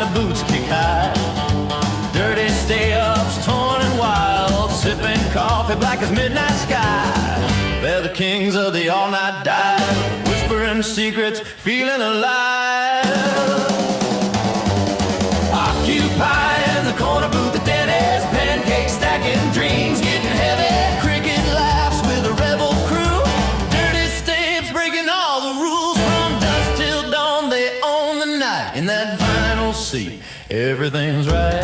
my boots kick high. Dirty stay-ups, torn and wild, sipping coffee black as midnight sky. They're the kings of the all-night dive, whispering secrets, feeling alive. Occupy in the corner booth, the dentist, pancakes stacking, dreams getting heavy. Cricket laughs with a rebel crew. Dirty stay-ups breaking all the rules. From dusk till dawn, they own the night. In that vinyl seat, everything's right.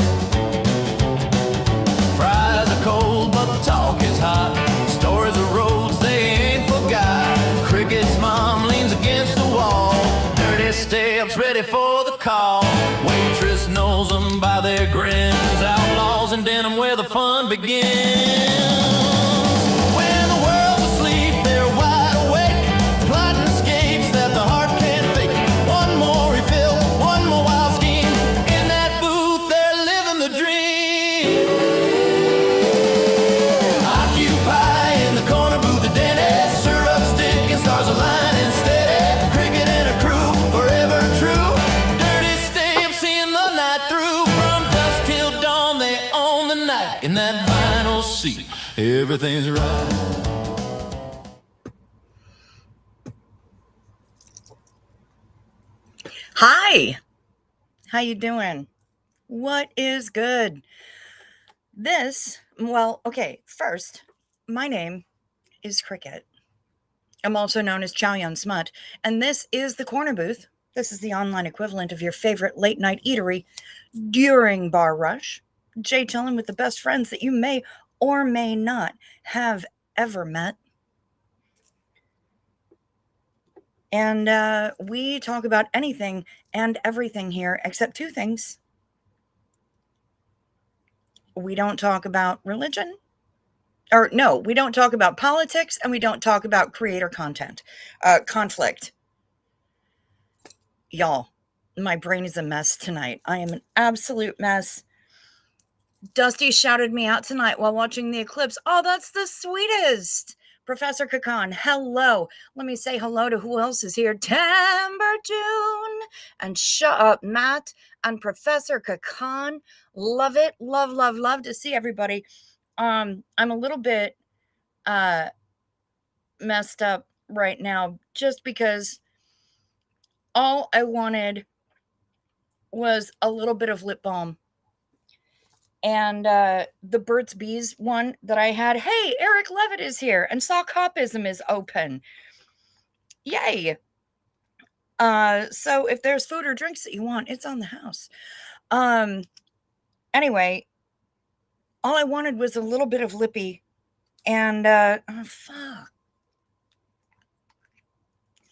Fries are cold, but the talk is hot. Stories of roads they ain't forgot. Cricket's mom leans against the wall. Dirty stay-ups ready for the call. Waitress knows them by their grins. Outlaws in denim where the fun begins. When the world's asleep, they're wide awake, plotting escapes that the heart can't fake. One more refill, one more wild scheme. In that booth, they're living the dream. Occupy in the corner booth, the dentist, syrup stick and stars aligning steady. Cricket and a crew, forever true. Dirty stay-ups seeing the night through. From dusk till dawn, they own the night. In that vinyl seat, everything's right. Hi, how you doing? What is good? First, my name is Cricket. I'm also known as Chow Yun Smut, and this is the Corner Booth. This is the online equivalent of your favorite late night eatery during bar rush. Jay chilling with the best friends that you may or may not have ever met. And we talk about anything and everything here except two things. We don't talk about religion. We don't talk about politics, and we don't talk about creator conflict. Y'all, my brain is a mess tonight. I am an absolute mess. Dusty shouted me out tonight while watching the eclipse. Oh, that's the sweetest. Professor Kakan, hello. Let me say hello to who else is here. Timber June. And shut up, Matt and Professor Kakan. Love it. Love to see everybody. I'm a little bit messed up right now just because all I wanted was a little bit of lip balm. And the Burt's Bees one that I had, hey, Eric Levitt is here, and Sock Hopism is open. Yay. So if there's food or drinks that you want, it's on the house. Anyway, all I wanted was a little bit of lippy. And, fuck.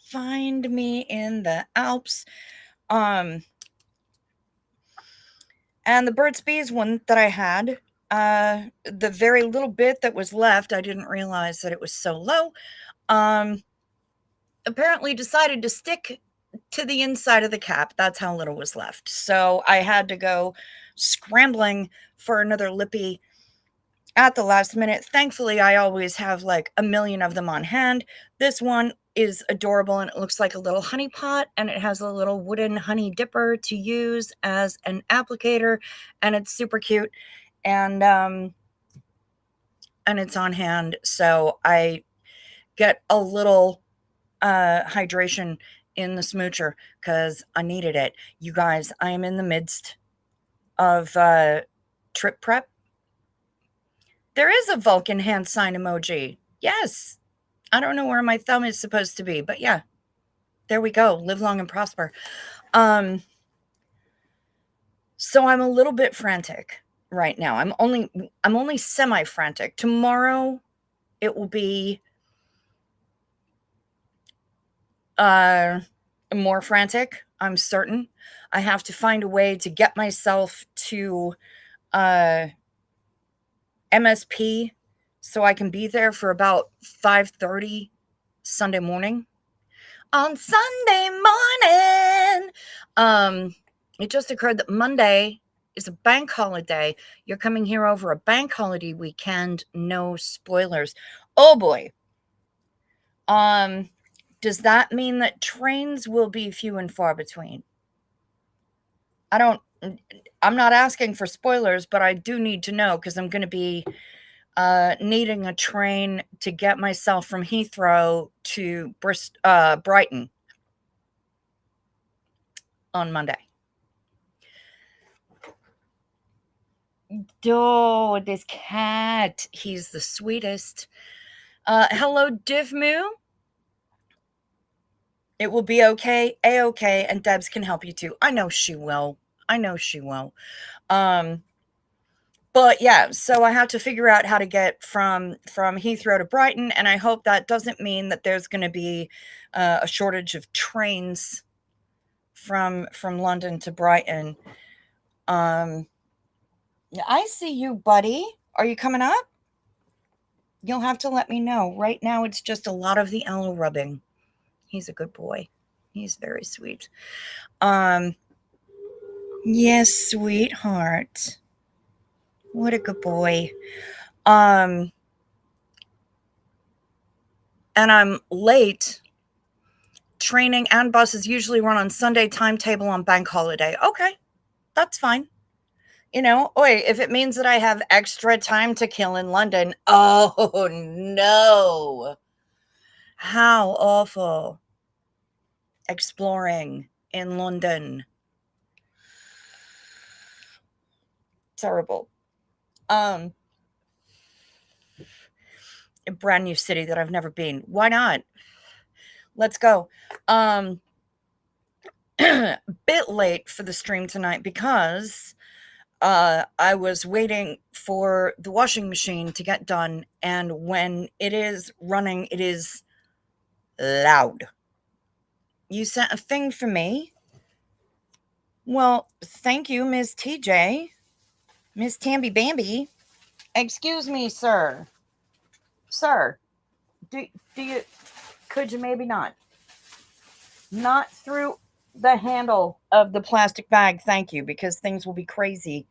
Find me in the Alps. And the Burt's Bees one that I had, the very little bit that was left, I didn't realize that it was so low, apparently decided to stick to the inside of the cap. That's how little was left. So I had to go scrambling for another lippy at the last minute. Thankfully, I always have like a million of them on hand. This one is adorable, and it looks like a little honey pot, and it has a little wooden honey dipper to use as an applicator, and it's super cute, and it's on hand, so I get a little hydration in the smoocher because I needed it. You guys, I am in the midst of trip prep. There is a Vulcan hand sign emoji. Yes. I don't know where my thumb is supposed to be, but yeah, there we go. Live long and prosper. So I'm a little bit frantic right now. I'm only semi-frantic. Tomorrow it will be more frantic, I'm certain. I have to find a way to get myself to MSP so I can be there for about 5:30 Sunday morning. On Sunday morning, it just occurred that Monday is a bank holiday. You're coming here over a bank holiday weekend. No spoilers. Oh boy. Does that mean that trains will be few and far between? I don't I'm not asking for spoilers, but I do need to know because I'm going to be needing a train to get myself from Heathrow to Brighton on Monday. Oh, this cat. He's the sweetest. Hello, Divmoo. It will be okay, A-okay, and Debs can help you too. I know she will. I know she will. But yeah, so I have to figure out how to get from Heathrow to Brighton, and I hope that doesn't mean that there's going to be a shortage of trains from London to Brighton. I see you, buddy. Are you coming up? You'll have to let me know. Right now, it's just a lot of the aloe rubbing. He's a good boy. He's very sweet. Yes, sweetheart. What a good boy. And I'm late. Training and buses usually run on Sunday timetable on bank holiday. Okay, that's fine. If it means that I have extra time to kill in London, oh no. How awful. Exploring in London. Terrible. A brand new city that I've never been. Why not? Let's go. Bit late for the stream tonight because I was waiting for the washing machine to get done, and when it is running, it is loud. You sent a thing for me? Well, thank you, Miss TJ. Miss Tamby Bambi. Excuse me, sir. Sir, do you, could you maybe not? Not through the handle of the plastic bag, thank you, because things will be crazy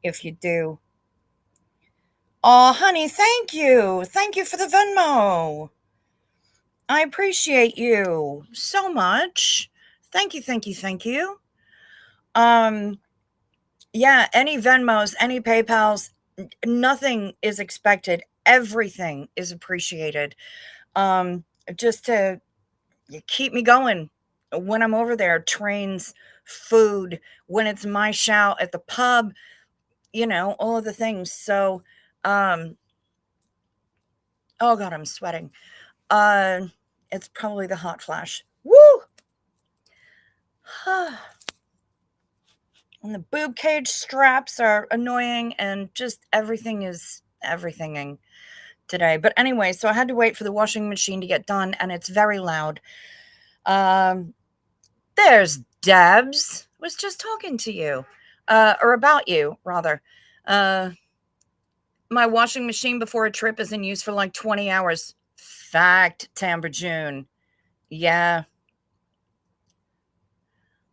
if you do. Oh, honey, thank you. Thank you for the Venmo. I appreciate you so much. Thank you, thank you, thank you. Yeah, any Venmos, any PayPals, nothing is expected. Everything is appreciated. Just to keep me going when I'm over there. Trains, food, when it's my shout at the pub, all of the things. So, oh God, I'm sweating. It's probably the hot flash. Woo! And the boob cage straps are annoying, and just everything is everythinging today. But anyway, so I had to wait for the washing machine to get done, and it's very loud. There's Debs. Was just talking to you, or about you, rather. My washing machine before a trip is in use for like 20 hours. Fact, Tamber June. Yeah.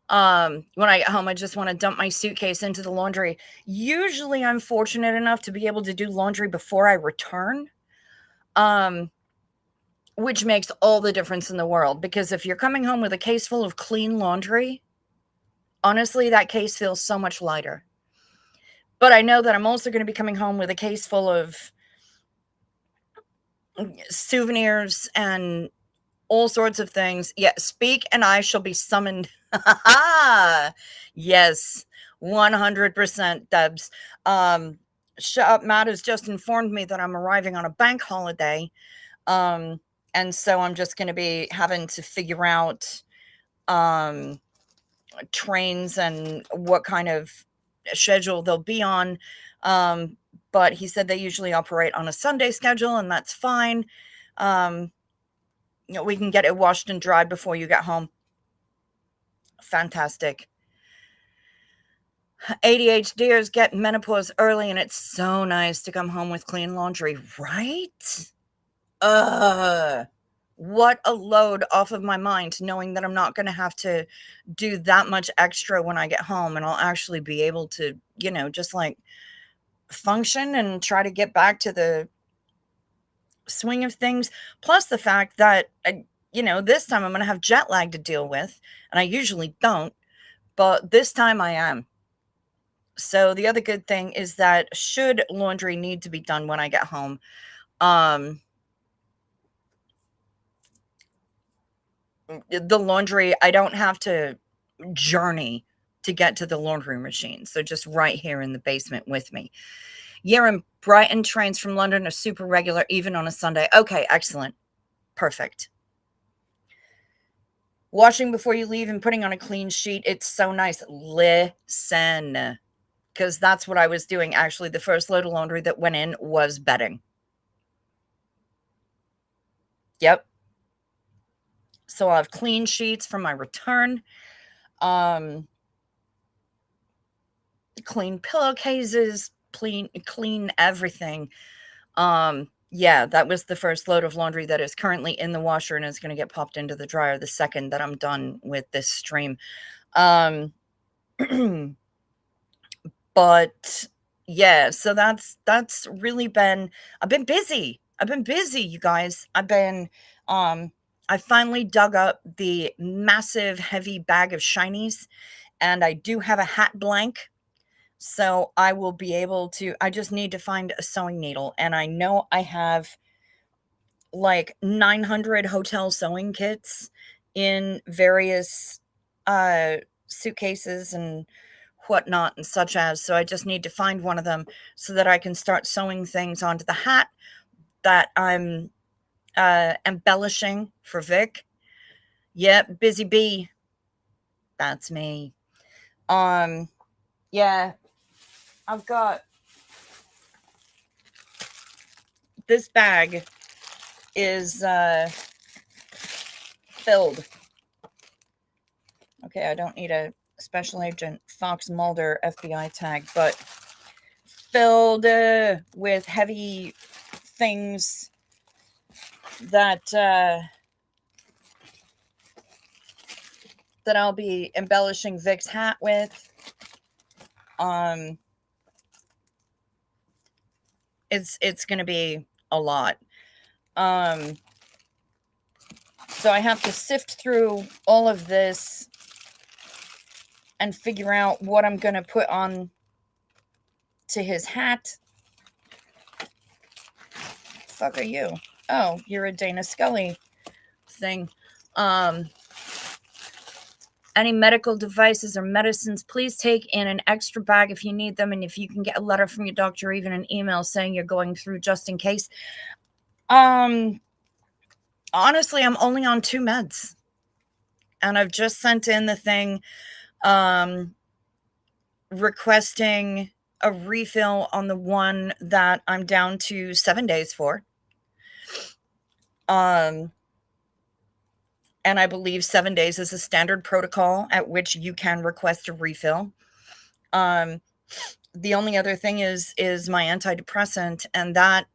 When I get home, I just want to dump my suitcase into the laundry. Usually I'm fortunate enough to be able to do laundry before I return. Which makes all the difference in the world, because if you're coming home with a case full of clean laundry, honestly, that case feels so much lighter. But I know that I'm also going to be coming home with a case full of souvenirs and all sorts of things. Yeah, speak and I shall be summoned. Yes, 100%, Debs. Matt has just informed me that I'm arriving on a bank holiday. And so I'm just going to be having to figure out trains and what kind of schedule they'll be on. But he said they usually operate on a Sunday schedule, and that's fine. We can get it washed and dried before you get home. Fantastic. ADHDers get menopause early, and it's so nice to come home with clean laundry, right? What a load off of my mind, knowing that I'm not going to have to do that much extra when I get home, and I'll actually be able to, just like function and try to get back to the swing of things. Plus the fact that, this time I'm going to have jet lag to deal with, and I usually don't, but this time I am. So the other good thing is that should laundry need to be done when I get home, the laundry, I don't have to journey to get to the laundry machine. So just right here in the basement with me. Yeah, and Brighton trains from London are super regular, even on a Sunday. Okay, excellent. Perfect. Washing before you leave and putting on a clean sheet. It's so nice. Listen, because that's what I was doing. Actually, the first load of laundry that went in was bedding. Yep. So I'll have clean sheets from my return. Clean pillowcases, clean everything. Yeah, that was the first load of laundry that is currently in the washer and is going to get popped into the dryer the second that I'm done with this stream. Um, but yeah, so that's really been, I've been busy. I've been busy, you guys. I finally dug up the massive heavy bag of shinies, and I do have a hat blank. So I will be able to, I just need to find a sewing needle. And I know I have like 900 hotel sewing kits in various suitcases and whatnot and such as. So I just need to find one of them so that I can start sewing things onto the hat that I'm embellishing for Vic. Yep, busy bee. That's me. Yeah, I've got this bag is filled. Okay, I don't need a Special Agent Fox Mulder FBI tag, but filled with heavy things that that I'll be embellishing Vic's hat with. It's going to be a lot. So I have to sift through all of this and figure out what I'm going to put on to his hat. Fuck are you? Oh, you're a Dana Scully thing. Any medical devices or medicines, please take in an extra bag if you need them. And if you can get a letter from your doctor or even an email saying you're going through just in case. Honestly, I'm only on 2 meds. And I've just sent in the thing requesting a refill on the one that I'm down to 7 days for. And I believe 7 days is a standard protocol at which you can request a refill. The only other thing is my antidepressant, and that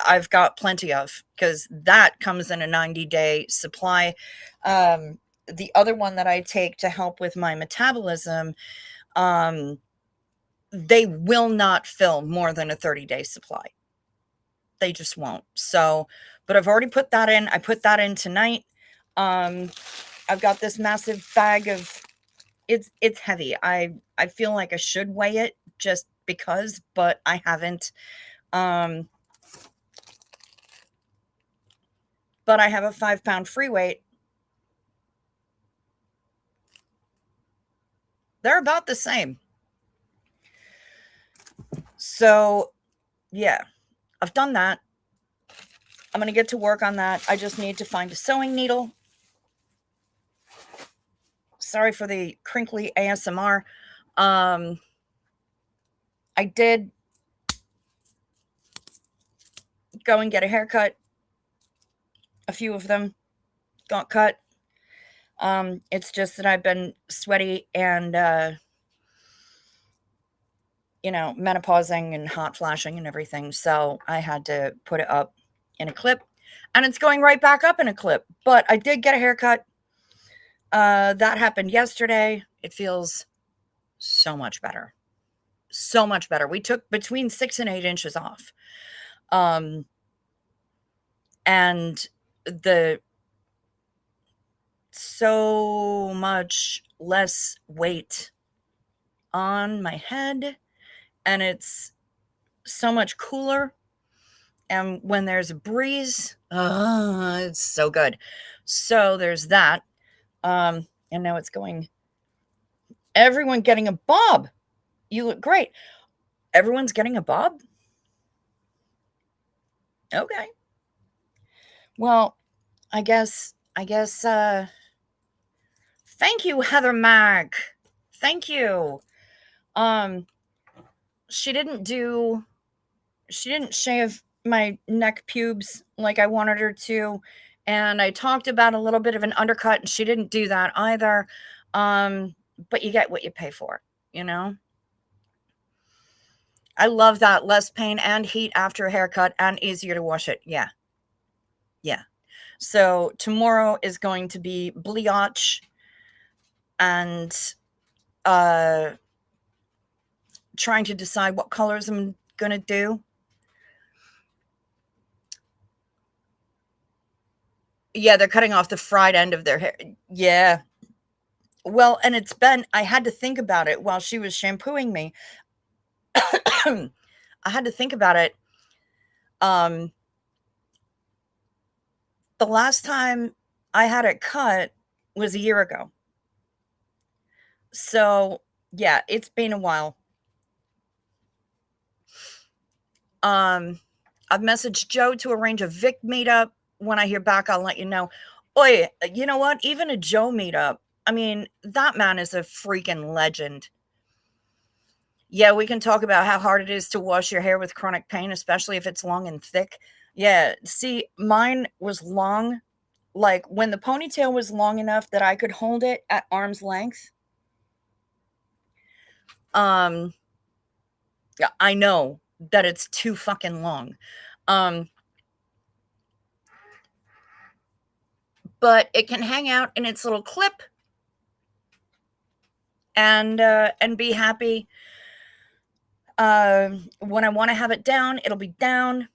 I've got plenty of because that comes in a 90-day supply. The other one that I take to help with my metabolism, they will not fill more than a 30-day supply. They just won't. So, but I've already put that in. I put that in tonight. I've got this massive bag of, it's heavy. I feel like I should weigh it just because, but I haven't. But I have a 5-pound free weight. They're about the same. So, yeah, I've done that. I'm going to get to work on that. I just need to find a sewing needle. Sorry for the crinkly ASMR. I did go and get a haircut. A few of them got cut. It's just that I've been sweaty and, menopausing and hot flashing and everything. So I had to put it up in a clip, and it's going right back up in a clip. But I did get a haircut. That happened yesterday. It feels so much better. So much better. We took between 6 and 8 inches off. And the so much less weight on my head, and it's so much cooler. And when there's a breeze, it's so good. So there's that. And now it's going, everyone getting a bob. You look great. Everyone's getting a bob? Okay. Well, I guess, thank you, Heather Mack. Thank you. Um, she didn't shave my neck pubes like I wanted her to. And I talked about a little bit of an undercut, and she didn't do that either. But you get what you pay for, you know? I love that. Less pain and heat after a haircut and easier to wash it. Yeah. Yeah. So tomorrow is going to be bleach and trying to decide what colors I'm going to do. Yeah, they're cutting off the fried end of their hair. Yeah. Well, and I had to think about it while she was shampooing me. I had to think about it. The last time I had it cut was a year ago. So, yeah, it's been a while. I've messaged Joe to arrange a Vic meetup. When I hear back, I'll let you know. Oi, you know what? Even a Joe meetup. I mean, that man is a freaking legend. Yeah, we can talk about how hard it is to wash your hair with chronic pain, especially if it's long and thick. Yeah, see, mine was long. Like when the ponytail was long enough that I could hold it at arm's length. Yeah, I know that it's too fucking long. But it can hang out in its little clip and be happy. When I want to have it down, it'll be down.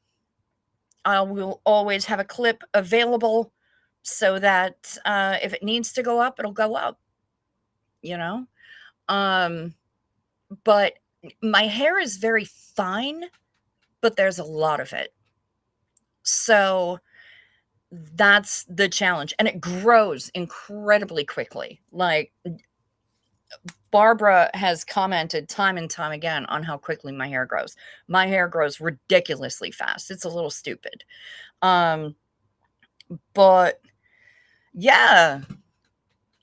I will always have a clip available so that if it needs to go up, it'll go up. You know, but my hair is very fine, but there's a lot of it. So that's the challenge. And it grows incredibly quickly. Like Barbara has commented time and time again on how quickly my hair grows. My hair grows ridiculously fast. It's a little stupid. But yeah,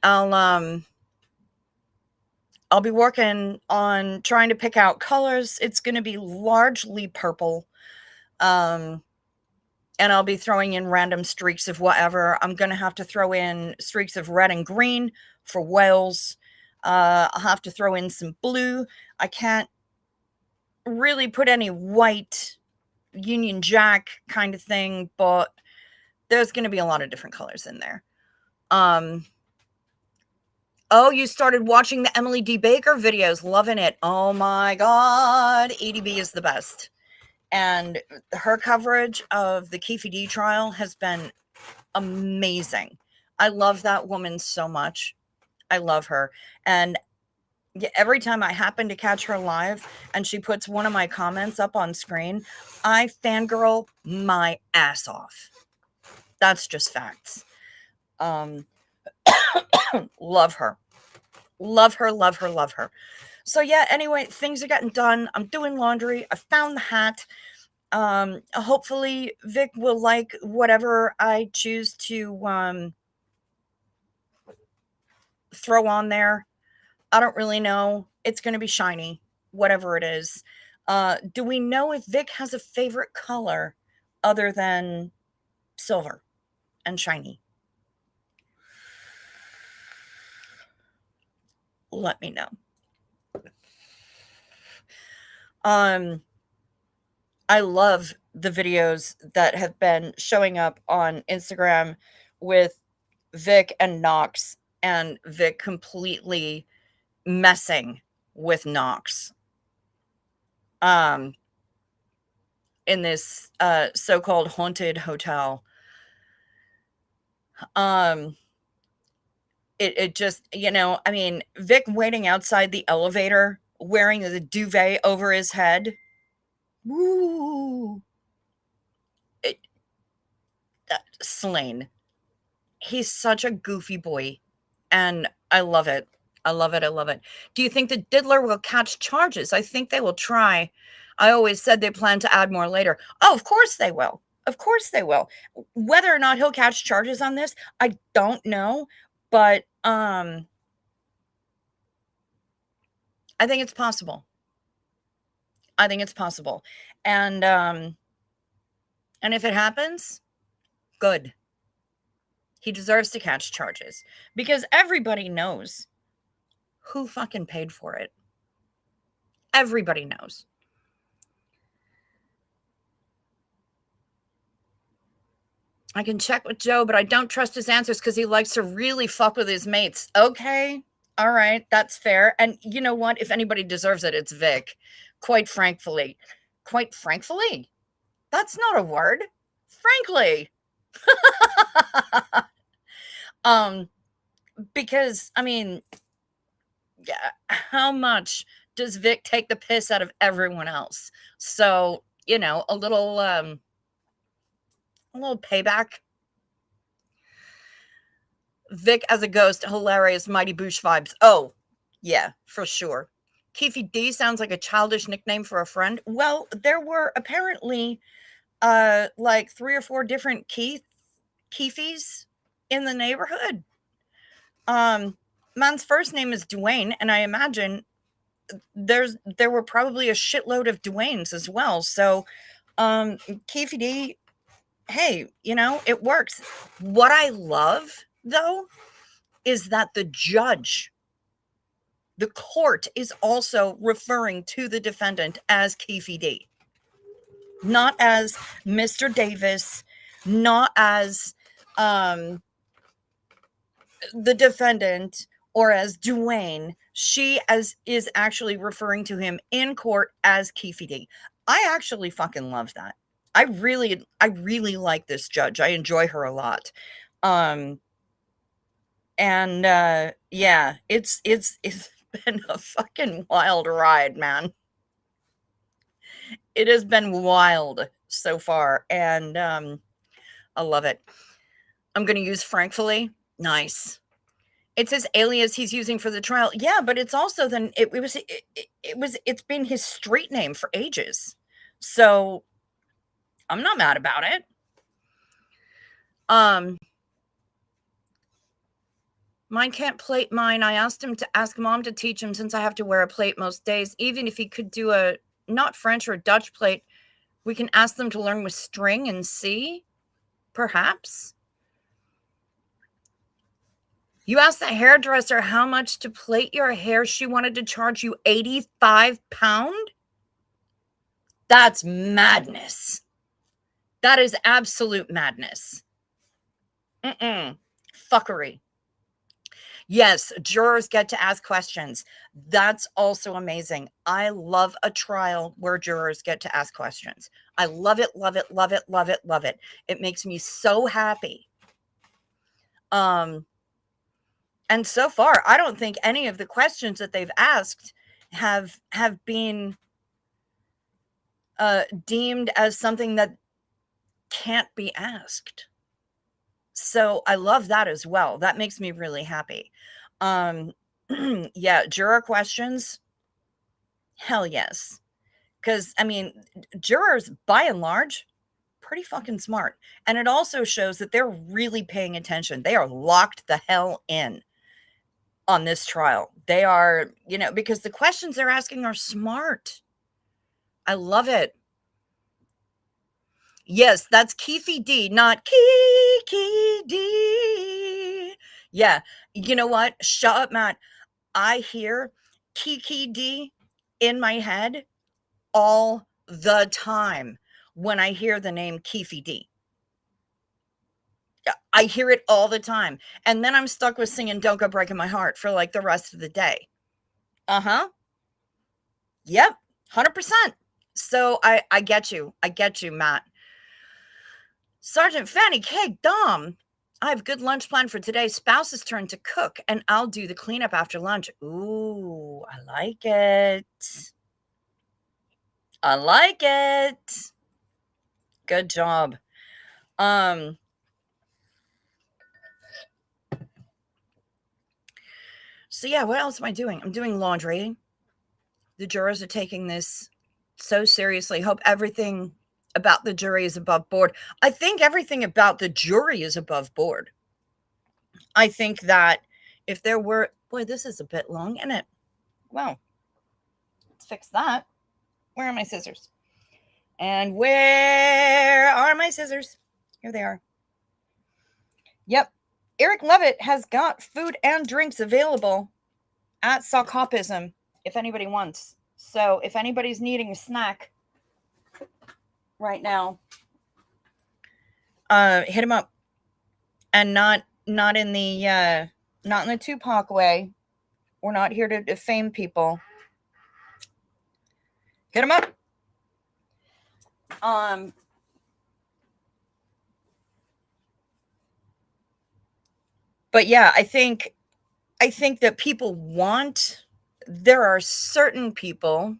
I'll be working on trying to pick out colors. It's going to be largely purple. And I'll be throwing in random streaks of whatever. I'm going to have to throw in streaks of red and green for Wales. I'll have to throw in some blue. I can't really put any white Union Jack kind of thing, but there's going to be a lot of different colors in there. Oh, you started watching the Emily D. Baker videos. Loving it. Oh my God. EDB is the best. And her coverage of the Keefe D trial has been amazing. I love that woman so much. I love her. And every time I happen to catch her live and she puts one of my comments up on screen, I fangirl my ass off. That's just facts. Love her. Love her, love her, love her. So yeah, anyway, things are getting done. I'm doing laundry. I found the hat. Hopefully Vic will like whatever I choose to throw on there. I don't really know. It's going to be shiny, whatever it is. Do we know if Vic has a favorite color other than silver and shiny? Let me know. I love the videos that have been showing up on Instagram with Vic and Knox, and Vic completely messing with Knox. In this so-called haunted hotel. It just, I mean, Vic waiting outside the elevator wearing the duvet over his head. Woo! Slain. He's such a goofy boy, and I love it. I love it. I love it. Do you think the diddler will catch charges? I think they will try. I always said they plan to add more later. Oh, of course they will. Of course they will. Whether or not he'll catch charges on this, I don't know, but I think it's possible. I think it's possible. And if it happens, good. He deserves to catch charges because everybody knows who fucking paid for it. Everybody knows. I can check with Joe, but I don't trust his answers because he likes to really fuck with his mates. Okay. All right. That's fair. And you know what? If anybody deserves it, it's Vic. Quite frankly. Quite frankly? That's not a word. Frankly. Because, I mean, how much does Vic take the piss out of everyone else? So, you know, a little payback. Vic as a ghost, hilarious, Mighty Boosh vibes. Oh, yeah, for sure. Keefy D sounds like a childish nickname for a friend. Well, there were apparently like 3 or 4 different Keefies in the neighborhood. Man's first name is Dwayne, and I imagine there were probably a shitload of Dwaynes as well. So Keefy D, hey, you know, it works. What I love, though, is that the judge, the court, is also referring to the defendant as Keefy D. Not as Mr. Davis, not as the defendant or as Dwayne. She is actually referring to him in court as Keefy D. I actually fucking love that. I really like this judge. I enjoy her a lot. Yeah, it's been a fucking wild ride, man. It has been wild so far, and I love it. I'm going to use Frankfully. Nice. It's his alias he's using for the trial. Yeah, but it's also then it's been his street name for ages. So I'm not mad about it. Mine can't plate mine. I asked him to ask mom to teach him since I have to wear a plate most days. Even if he could do a not French or Dutch plate, we can ask them to learn with string and see, perhaps. You asked the hairdresser how much to plait your hair. She wanted to charge you £85? That's madness. That is absolute madness. Fuckery. Yes, jurors get to ask questions. That's also amazing. I love a trial where jurors get to ask questions. I love it, love it, love it, love it, love it. It makes me so happy. And so far, I don't think any of the questions that they've asked have been deemed as something that can't be asked. So I love that as well. That makes me really happy. Yeah, juror questions. Hell yes. Because, I mean, jurors, by and large, pretty fucking smart. And it also shows that they're really paying attention. They are locked the hell in on this trial. They are, you know, because the questions they're asking are smart. I love it. Yes, that's Keefy D, not Kiki D. Yeah, you know what? Shut up, Matt. I hear Kiki D in my head all the time when I hear the name Keefy D. I hear it all the time. And then I'm stuck with singing Don't Go Breaking My Heart for like the rest of the day. Uh-huh. Yep, 100%. So I get you. I get you, Matt. Sergeant Fanny Cake Dom. I have good lunch planned for today. Spouse's turn to cook, and I'll do the cleanup after lunch. Ooh. Ooh, I like it. I like it. Good job. So yeah, what else am I doing? I'm doing laundry. The jurors are taking this so seriously. Hope everything about the jury is above board. I think everything about the jury is above board. I think that if there were, boy, this is a bit long, isn't it? Well, let's fix that. Where are my scissors? And where are my scissors? Here they are. Yep. Eric Levitt has got food and drinks available at Sockhopism if anybody wants. So if anybody's needing a snack right now, hit him up. And not in the Tupac way. We're not here to defame people. Hit him up. But yeah, I think that people want, there are certain people.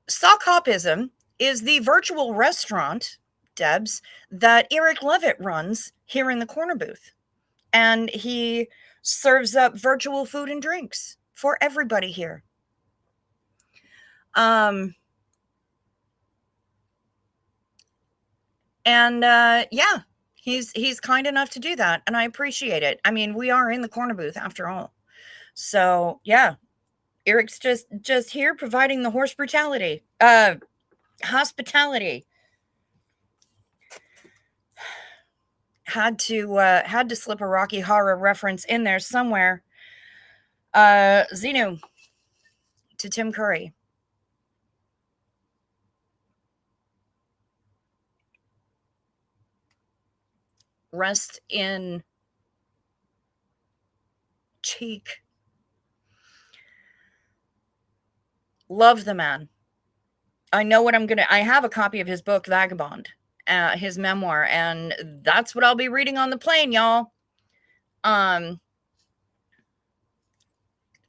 Sockhopism is the virtual restaurant, Debs, that Eric Levitt runs here in the corner booth. And he serves up virtual food and drinks for everybody here. Yeah, he's kind enough to do that, and I appreciate it. I mean, we are in the corner booth after all. So yeah, Eric's just here providing the horse brutality, hospitality. Had to slip a Rocky Horror reference in there somewhere. Xenu to Tim Curry. Rest in cheek. Love the man. I know what I have a copy of his book, Vagabond, his memoir, and that's what I'll be reading on the plane, y'all.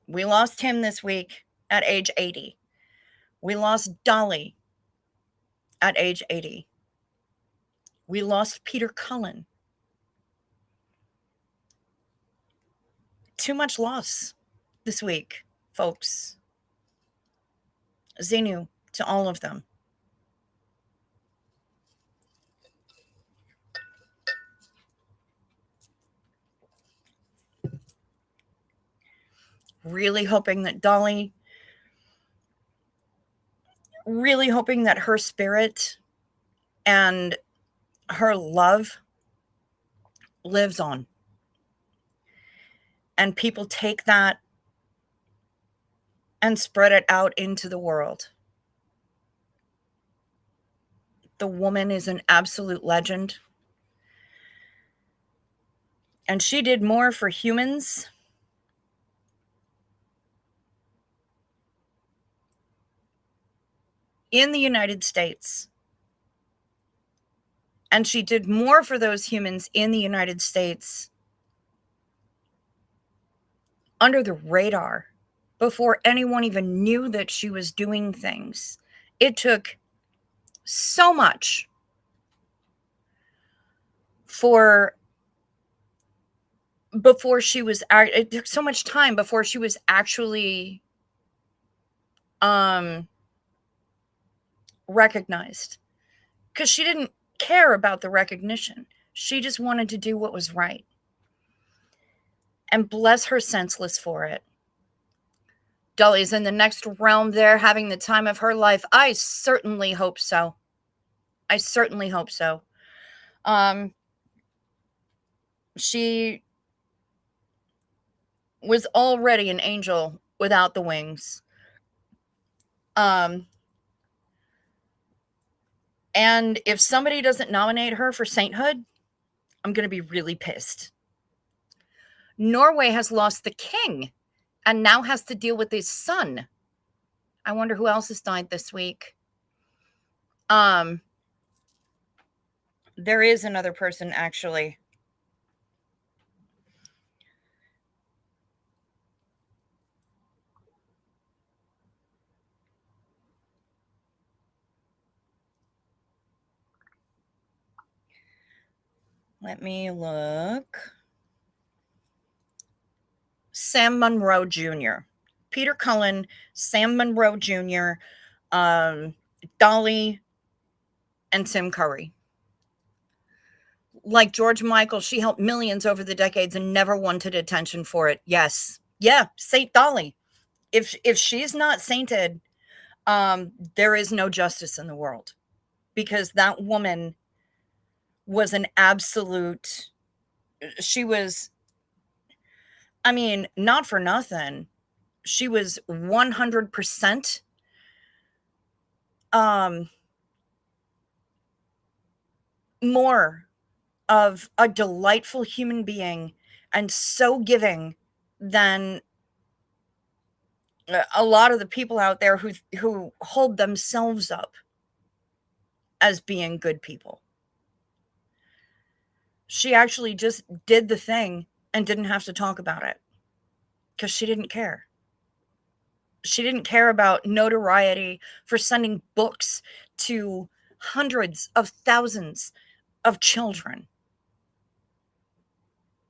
We lost him this week at age 80. We lost Dolly at age 80. We lost Peter Cullen. Too much loss this week, folks. Xenu to all of them. Really hoping that Dolly, really hoping that her spirit and her love lives on. And people take that and spread it out into the world. The woman is an absolute legend. And she did more for humans in the United States. And she did more for those humans in the United States under the radar before anyone even knew that she was doing things. It took so much it took so much time before she was actually recognized, because she didn't care about the recognition. She just wanted to do what was right. And bless her senseless for it. Dolly's in the next realm there, having the time of her life. I certainly hope so. I certainly hope so. She was already an angel without the wings. And if somebody doesn't nominate her for sainthood, I'm going to be really pissed. Norway has lost the king and now has to deal with his son. I wonder who else has died this week. There is another person, actually. Let me look. Sam Monroe Jr., Peter Cullen, Sam Monroe Jr., Dolly, and Tim Curry. Like George Michael, she helped millions over the decades and never wanted attention for it. Yes. Yeah, Saint Dolly. If she's not sainted, there is no justice in the world, because that woman was an absolute, she was, I mean, not for nothing, she was 100% more of a delightful human being and so giving than a lot of the people out there who hold themselves up as being good people. She actually just did the thing and didn't have to talk about it because she didn't care. She didn't care about notoriety for sending books to hundreds of thousands of children.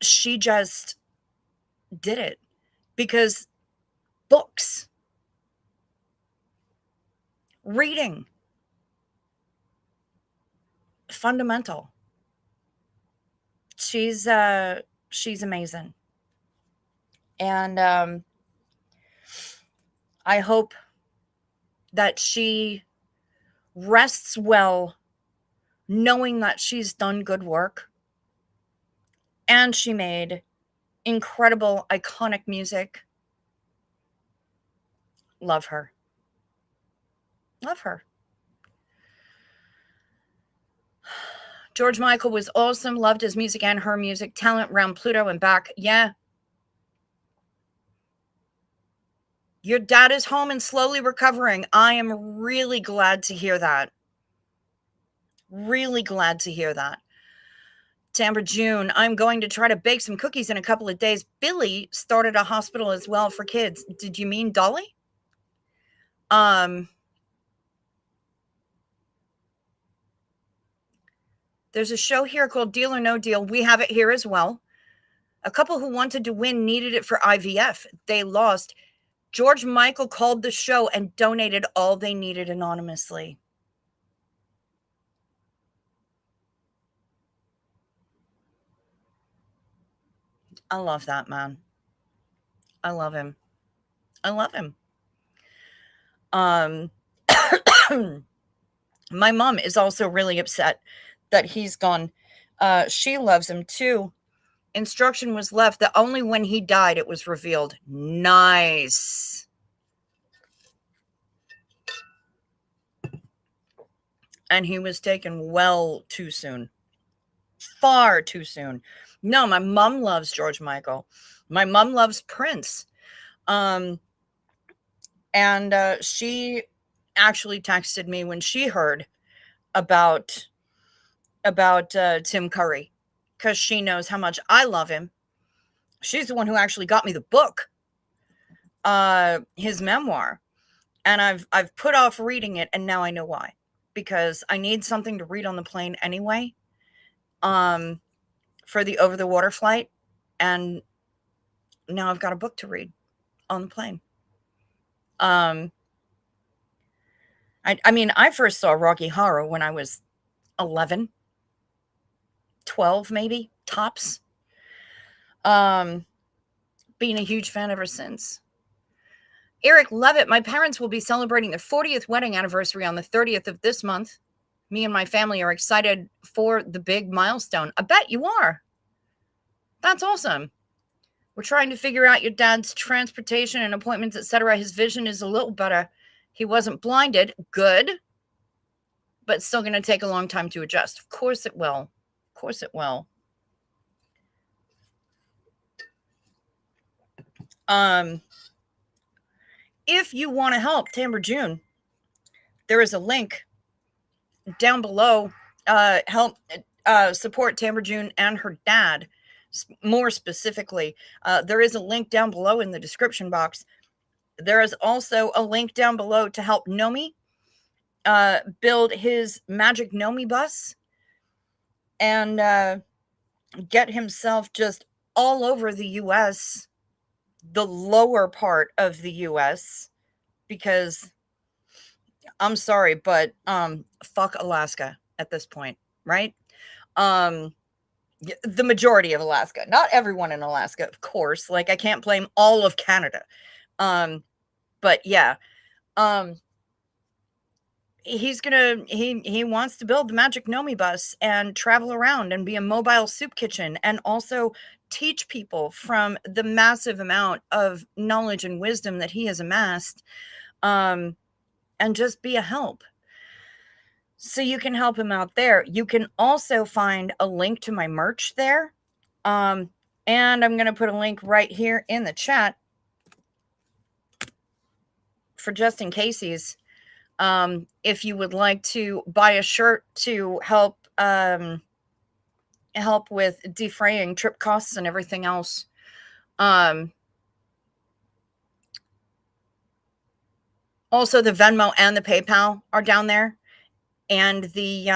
She just did it because books, reading, fundamental. She's amazing. And I hope that she rests well knowing that she's done good work and she made incredible, iconic music. Love her. Love her. George Michael was awesome. Loved his music and her music. Talent round Pluto and back. Yeah. Your dad is home and slowly recovering. I am really glad to hear that. Really glad to hear that. Tamara June, I'm going to try to bake some cookies in a couple of days. Billy started a hospital as well for kids. Did you mean Dolly? There's a show here called Deal or No Deal. We have it here as well. A couple who wanted to win needed it for IVF. They lost. George Michael called the show and donated all they needed anonymously. I love that man. I love him. I love him. My mom is also really upset that he's gone. She loves him too. Instruction was left that only when he died it was revealed. Nice. And he was taken well too soon. Far too soon. No, my mom loves George Michael. My mom loves Prince. And she actually texted me when she heard about Tim Curry, because she knows how much I love him. She's the one who actually got me the book, his memoir, and I've put off reading it, and now I know why, because I need something to read on the plane anyway, for the over the water flight, and now I've got a book to read on the plane. I mean, I first saw Rocky Horror when I was 11, 12, maybe, tops. Being a huge fan ever since. Eric Levitt, my parents will be celebrating their 40th wedding anniversary on the 30th of this month. Me and my family are excited for the big milestone. I bet you are. That's awesome. We're trying to figure out your dad's transportation and appointments, etc. His vision is a little better. He wasn't blinded. Good. But still going to take a long time to adjust. Of course it will. Of course it will. If you want to help Tamara June, there is a link down below. Help support Tamara June and her dad. More specifically, there is a link down below in the description box. There is also a link down below to help Nomi build his magic Nomi bus. And get himself just all over the US, the lower part of the US, because I'm sorry, but fuck Alaska at this point, right? Um the majority of Alaska, not everyone in Alaska, of course. Like, I can't blame all of Canada. But yeah, um he wants to build the Magic Nomi bus and travel around and be a mobile soup kitchen, and also teach people from the massive amount of knowledge and wisdom that he has amassed, and just be a help. So you can help him out there. You can also find a link to my merch there. And I'm going to put a link right here in the chat for just in cases. If you would like to buy a shirt to help with defraying trip costs and everything else. Also, the Venmo and the PayPal are down there, and the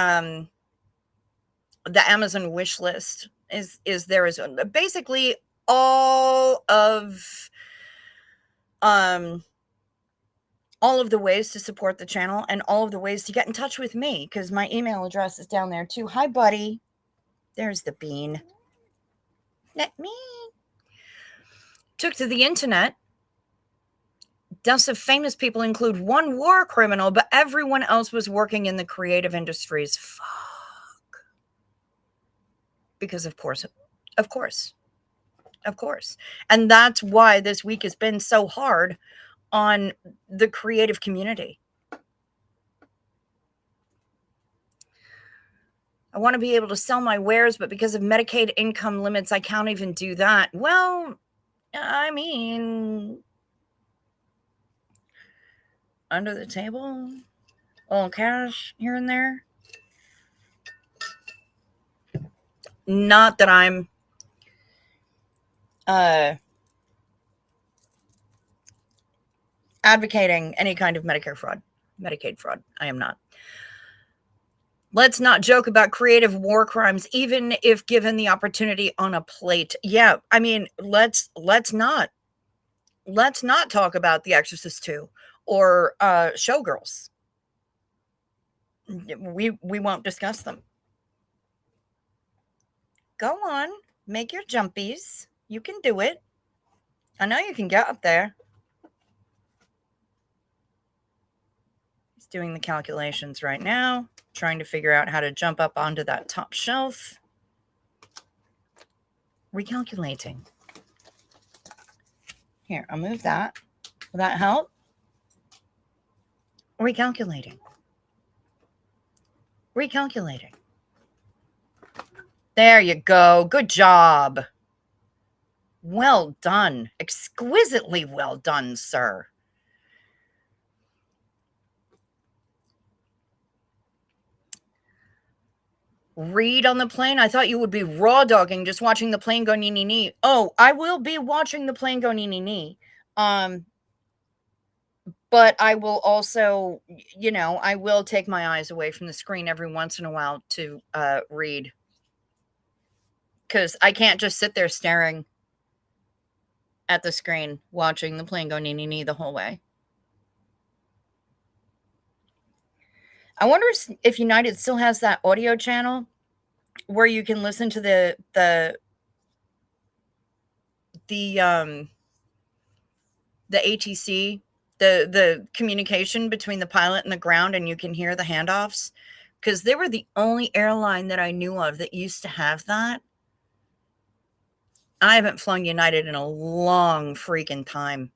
Amazon wish list is there as well. Basically, all of the ways to support the channel and all of the ways to get in touch with me, because my email address is down there too. Hi, buddy. There's the bean. Let me. Took to the internet. Deaths of famous people include one war criminal, but everyone else was working in the creative industries. Fuck. Because of course. And that's why this week has been so hard on the creative community. I want to be able to sell my wares, but because of Medicaid income limits, I can't even do that. Well, I mean, under the table, a little cash here and there. Not that I'm advocating any kind of Medicaid fraud. I am not. Let's not joke about creative war crimes, even if given the opportunity on a plate. Yeah, I mean, let's not talk about The Exorcist 2 or Showgirls. We won't discuss them. Go on, make your jumpies. You can do it. I know you can get up there. He's doing the calculations right now, trying to figure out how to jump up onto that top shelf. Recalculating. Here, I'll move that. Will that help? Recalculating. There you go. Good job. Well done. Exquisitely well done, sir. Read on the plane? I thought you would be raw dogging, just watching the plane go nee nee nee. Oh, I will be watching the plane go nee nee nee. But I will also, I will take my eyes away from the screen every once in a while to read. Because I can't just sit there staring at the screen watching the plane go nee nee nee the whole way. I wonder if United still has that audio channel where you can listen to the ATC, the communication between the pilot and the ground, and you can hear the handoffs, because they were the only airline that I knew of that used to have that. I haven't flown United in a long freaking time.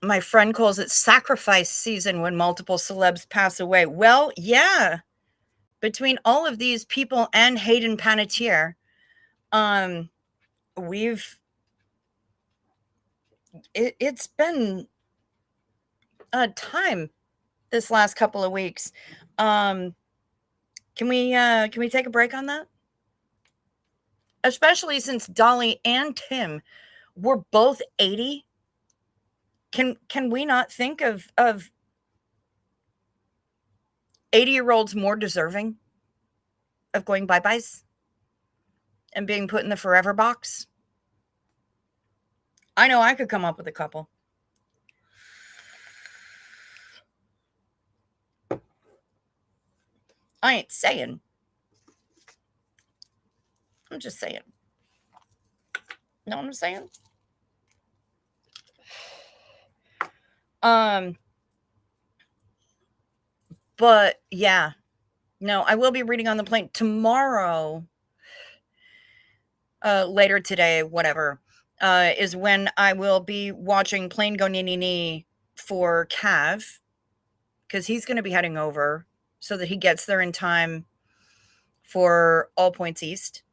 My friend calls it sacrifice season when multiple celebs pass away. Well, yeah. Between all of these people and Hayden Panettiere, it's been a time this last couple of weeks. Can we take a break on that? Especially since Dolly and Tim were both 80. Can we not think of 80-year-olds more deserving of going bye-byes and being put in the forever box? I know I could come up with a couple. I ain't saying. I'm just saying. Know what I'm saying? But yeah. No, I will be reading on the plane tomorrow. Later today, whatever, is when I will be watching Plane Go Nee Nee Nee for Cav, because he's going to be heading over so that he gets there in time for All Points East.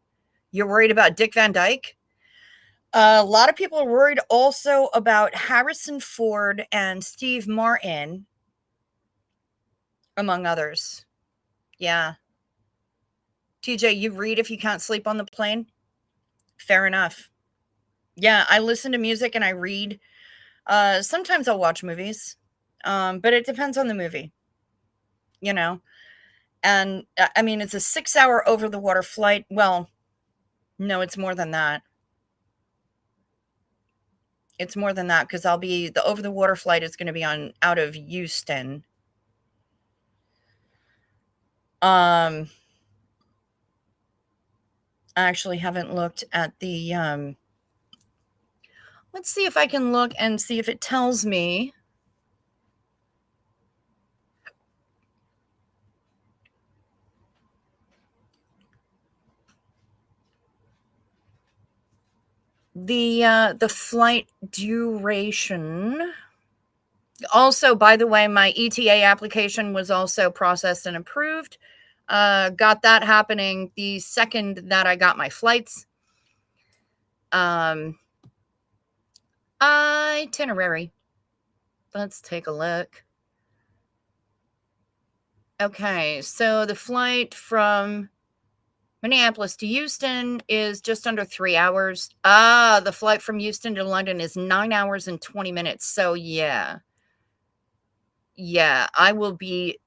You're worried about Dick Van Dyke? A lot of people are worried also about Harrison Ford and Steve Martin, among others. Yeah. TJ, you read if you can't sleep on the plane? Fair enough. Yeah, I listen to music and I read. Sometimes I'll watch movies, but it depends on the movie, you know? And I mean, it's a 6-hour over the water flight. Well, no, it's more than that. It's more than that because the over the water flight is going to be out of Houston. I actually haven't looked at the, let's see if I can look and see if it tells me. The flight duration. Also, by the way, my ETA application was also processed and approved. Got that happening the second that I got my flights. Itinerary. Let's take a look. Okay, so the flight from Minneapolis to Houston is just under 3 hours. The flight from Houston to London is 9 hours and 20 minutes. So yeah. Yeah, I will be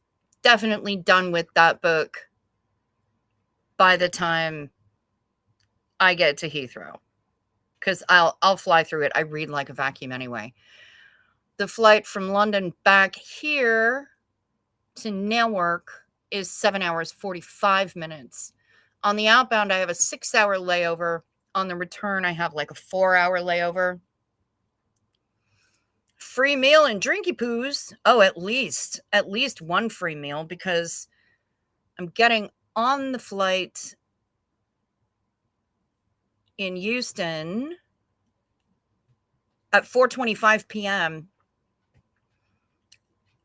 definitely done with that book by the time I get to Heathrow, because I'll fly through it. I read like a vacuum anyway. The flight from London back here to Newark is 7 hours 45 minutes. On the outbound, I have a 6-hour layover. On the return, I have like a 4-hour layover. Free meal and drinky poos. Oh, at least one free meal, because I'm getting on the flight in Houston at 4:25 p.m.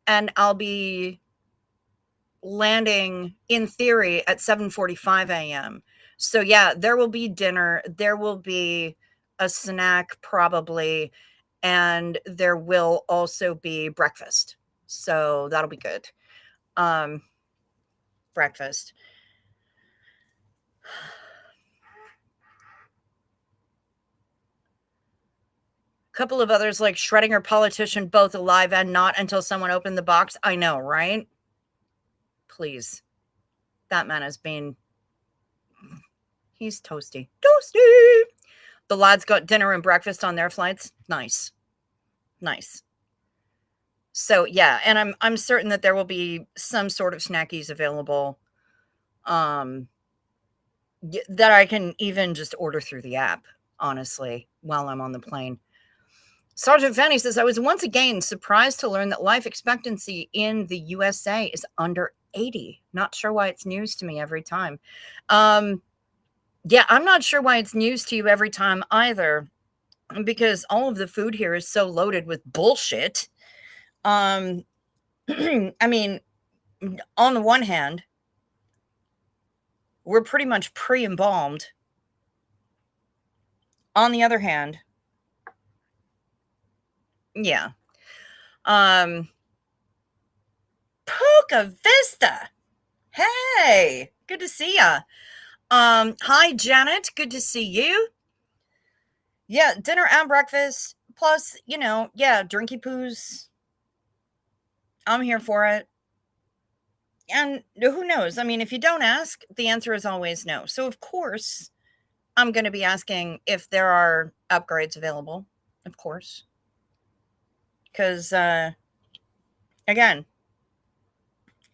and I'll be landing in theory at 7:45 a.m. So yeah, there will be dinner, there will be a snack probably, and there will also be breakfast. So that'll be good. Breakfast. Couple of others like Schrödinger politician, both alive and not until someone opened the box. I know, right? Please. That man has been, he's toasty. Toasty! The lads got dinner and breakfast on their flights. Nice. Nice. So yeah, and I'm certain that there will be some sort of snackies available that I can even just order through the app, honestly, while I'm on the plane. Sergeant Fanny says, I was once again surprised to learn that life expectancy in the USA is under 80. Not sure why it's news to me every time. Yeah, I'm not sure why it's news to you every time either, because all of the food here is so loaded with bullshit. I mean, on the one hand, we're pretty much pre-embalmed. On the other hand, yeah. Puka Vista. Hey, good to see ya. Hi Janet, good to see you. Yeah, dinner and breakfast, plus, yeah, drinky poos. I'm here for it. And who knows? I mean, if you don't ask, the answer is always no. So, of course, I'm going to be asking if there are upgrades available, of course. Because, again,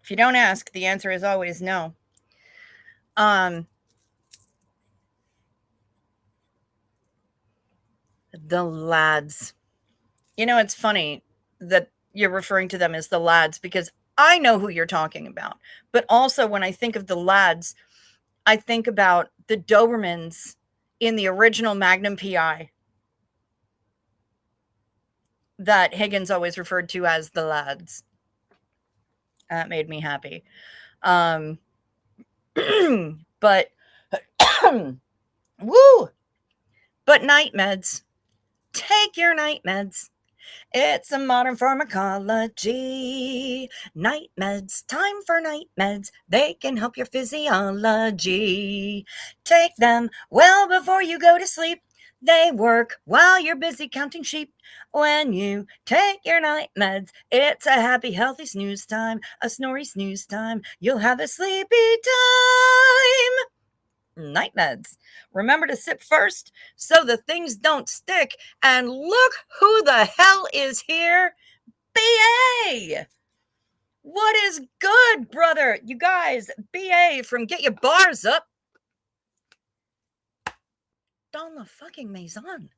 if you don't ask, the answer is always no. The lads. You know, it's funny that you're referring to them as the lads because I know who you're talking about. But also, when I think of the lads, I think about the Dobermans in the original Magnum PI that Higgins always referred to as the lads. That made me happy. But woo! But night meds. Take your night meds. It's a modern pharmacology. Night meds, time for night meds. They can help your physiology. Take them well before you go to sleep. They work while you're busy counting sheep. When you take your night meds, it's a happy, healthy snooze time, a snory snooze time. You'll have a sleepy time. Night meds. Remember to sip first so the things don't stick. And look who the hell is here. BA. What is good, brother? You guys, BA from Get Your Bars Up. Dans la fucking maison.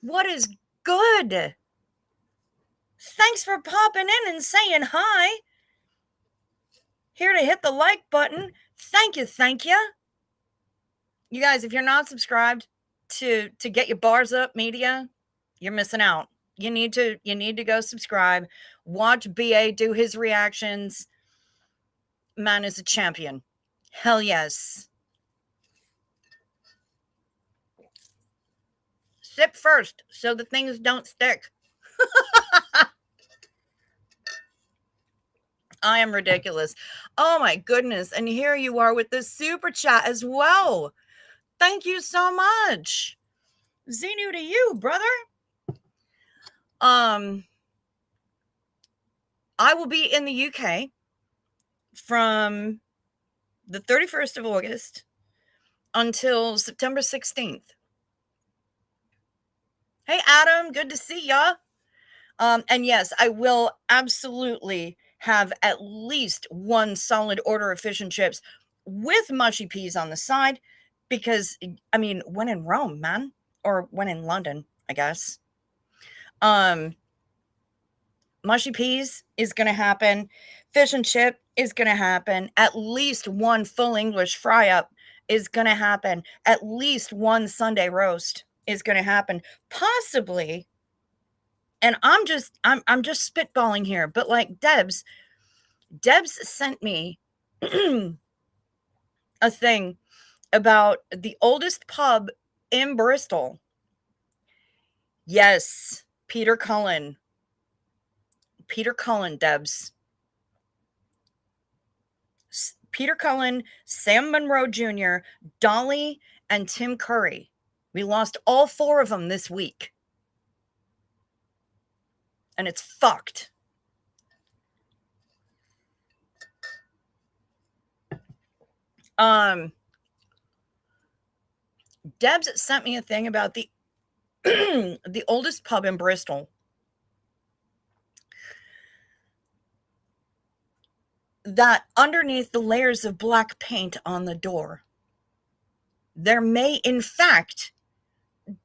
What is good? Thanks for popping in and saying hi. Here to hit the like button. Thank you, thank you. You guys, if you're not subscribed to Get Your Bars Up Media, you're missing out. You need to go subscribe. Watch BA do his reactions. Man is a champion. Hell yes. Sip first so the things don't stick. I am ridiculous. Oh my goodness. And here you are with the super chat as well. Thank you so much. Xenu to you, brother. I will be in the UK from the 31st of August until September 16th. Hey, Adam, good to see ya. And yes, I will absolutely have at least one solid order of fish and chips with mushy peas on the side because, I mean, when in Rome, man, or when in London, I guess. Mushy peas is going to happen. Fish and chip is going to happen. At least one full English fry up is going to happen. At least one Sunday roast is going to happen. Possibly, and I'm just spitballing here, but like Debs sent me a thing about the oldest pub in Bristol. Yes, Peter Cullen, Debs. Peter Cullen, Sam Monroe Jr., Dolly, and Tim Curry. We lost all four of them this week. And it's fucked. Debs sent me a thing about the the oldest pub in Bristol. That underneath the layers of black paint on the door, there may in fact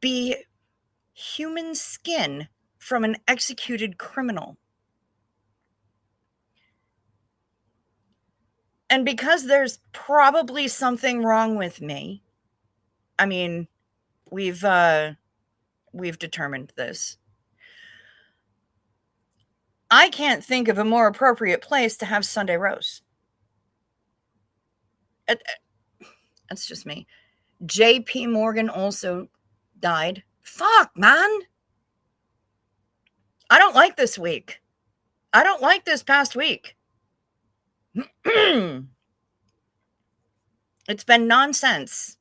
be human skin from an executed criminal. And because there's probably something wrong with me, I mean, we've determined this. I can't think of a more appropriate place to have Sunday roast. That's just me. J.P. Morgan also died. Fuck, man. I don't like this week. I don't like this past week. It's been nonsense.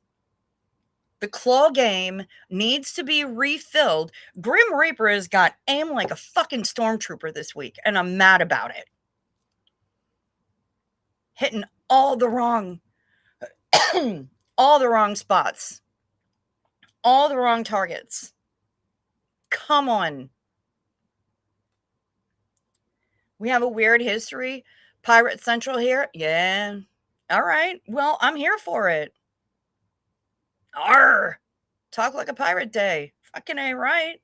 The claw game needs to be refilled. Grim Reaper has got aim like a fucking stormtrooper this week, and I'm mad about it. hitting all the wrong all the wrong spots, all the wrong targets. Come on. We have a weird history. Pirate Central here? Yeah. All right. Well, I'm here for it. Arr! Talk like a pirate day. Fucking A, right?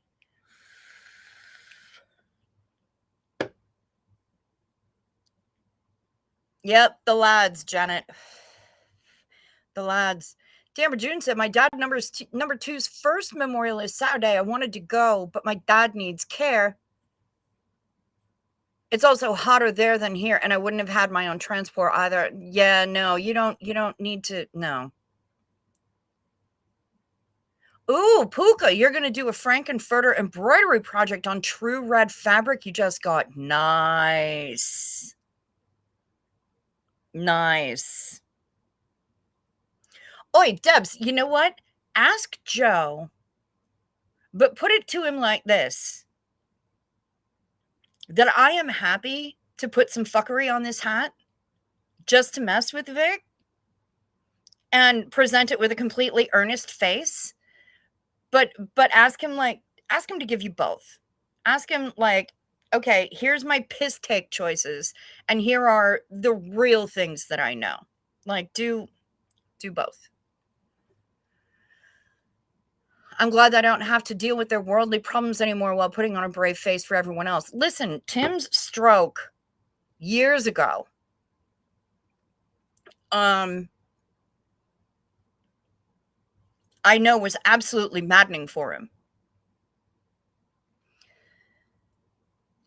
Yep, the lads, Janet. The lads. Tamara June said, my dad number two's first memorial is Saturday. I wanted to go, but my dad needs care. It's also hotter there than here, and I wouldn't have had my own transport either. Yeah, no, you don't need to, no. Ooh, Puka, you're going to do a Frankenfurter embroidery project on true red fabric you just got. Nice. Nice. Oi, Debs, you know what? Ask Joe, but put it to him like this, that I am happy to put some fuckery on this hat just to mess with Vic and present it with a completely earnest face. But ask him to give you both. Ask him like, okay, here's my piss take choices, and here are the real things that I know. Like, do both. I'm glad that I don't have to deal with their worldly problems anymore while putting on a brave face for everyone else. Listen, Tim's stroke years ago, I know was absolutely maddening for him.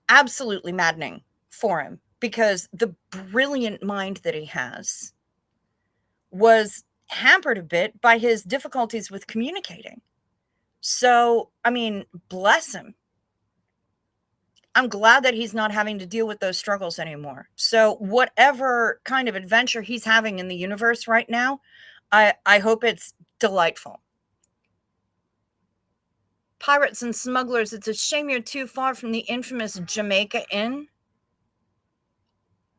Absolutely maddening for him, because the brilliant mind that he has was hampered a bit by his difficulties with communicating. So, I mean, bless him. I'm glad that he's not having to deal with those struggles anymore. So, whatever kind of adventure he's having in the universe right now, I hope it's delightful. Pirates and smugglers, it's a shame you're too far from the infamous Jamaica Inn.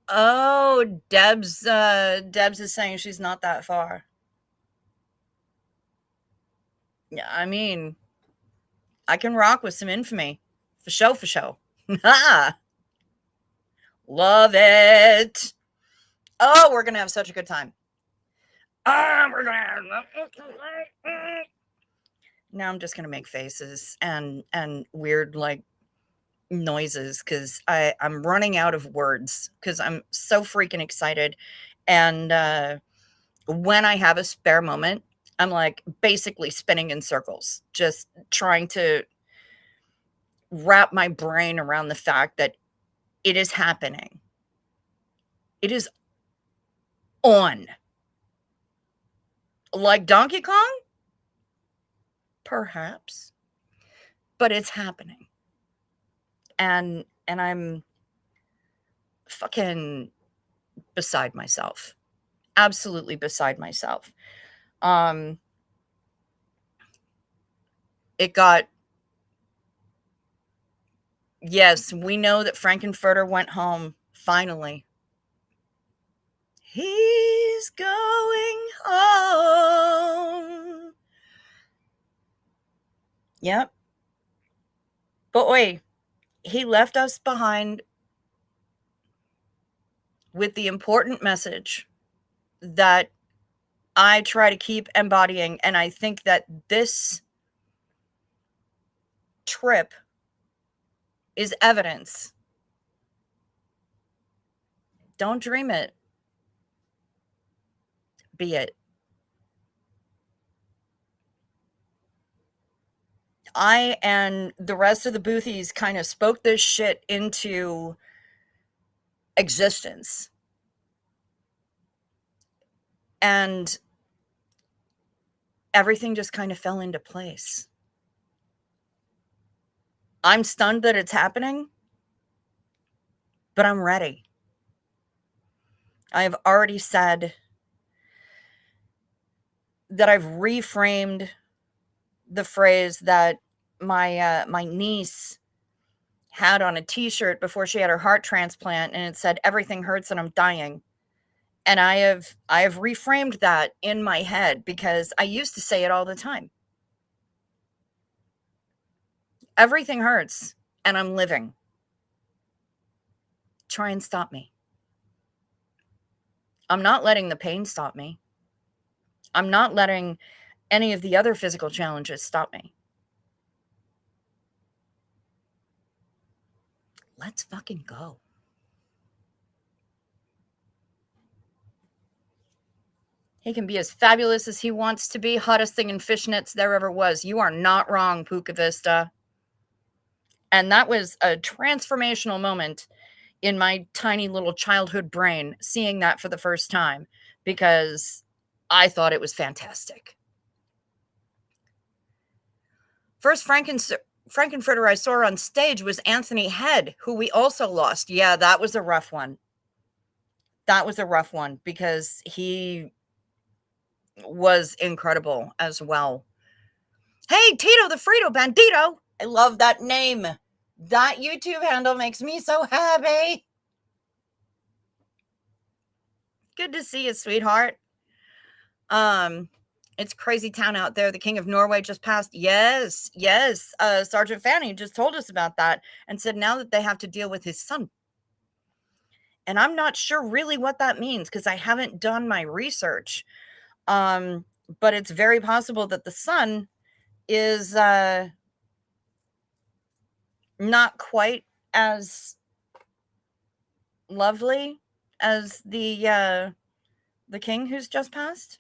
Oh, Debs is saying she's not that far. Yeah, I mean, I can rock with some infamy. For show. Love it. Oh, we're gonna have such a good time. We're gonna have... Now I'm just gonna make faces and weird like noises because I'm running out of words because I'm so freaking excited. And when I have a spare moment, I'm like basically spinning in circles, just trying to wrap my brain around the fact that it is happening. It is on. Like Donkey Kong? Perhaps. But it's happening. And I'm fucking beside myself. Absolutely beside myself. It got... Yes, we know that Frankenfurter went home, finally. He's going home. Yep. But wait, he left us behind with the important message that I try to keep embodying. And I think that this trip is evidence. Don't dream it. Be it. I and the rest of the boothies kind of spoke this shit into existence. And everything just kind of fell into place. I'm stunned that it's happening, but I'm ready. I have already said that I've reframed the phrase that my niece had on a t-shirt before she had her heart transplant, and it said, everything hurts and I'm dying. And I have reframed that in my head because I used to say it all the time. Everything hurts and I'm living. Try and stop me. I'm not letting the pain stop me. I'm not letting any of the other physical challenges stop me. Let's fucking go. He can be as fabulous as he wants to be, hottest thing in fishnets there ever was. You are not wrong, Puka Vista. And that was a transformational moment in my tiny little childhood brain, seeing that for the first time, because I thought it was fantastic. First Frankenfurter I saw on stage was Anthony Head, who we also lost. Yeah, that was a rough one. That was a rough one because he was incredible as well. Hey, Tito the Frito Bandito. I love that name. That YouTube handle makes me so happy. Good to see you, sweetheart. It's crazy town out there. The King of Norway just passed. Yes. Sergeant Fanny just told us about that and said now that they have to deal with his son. And I'm not sure really what that means because I haven't done my research. But it's very possible that the son is not quite as lovely as the king who's just passed.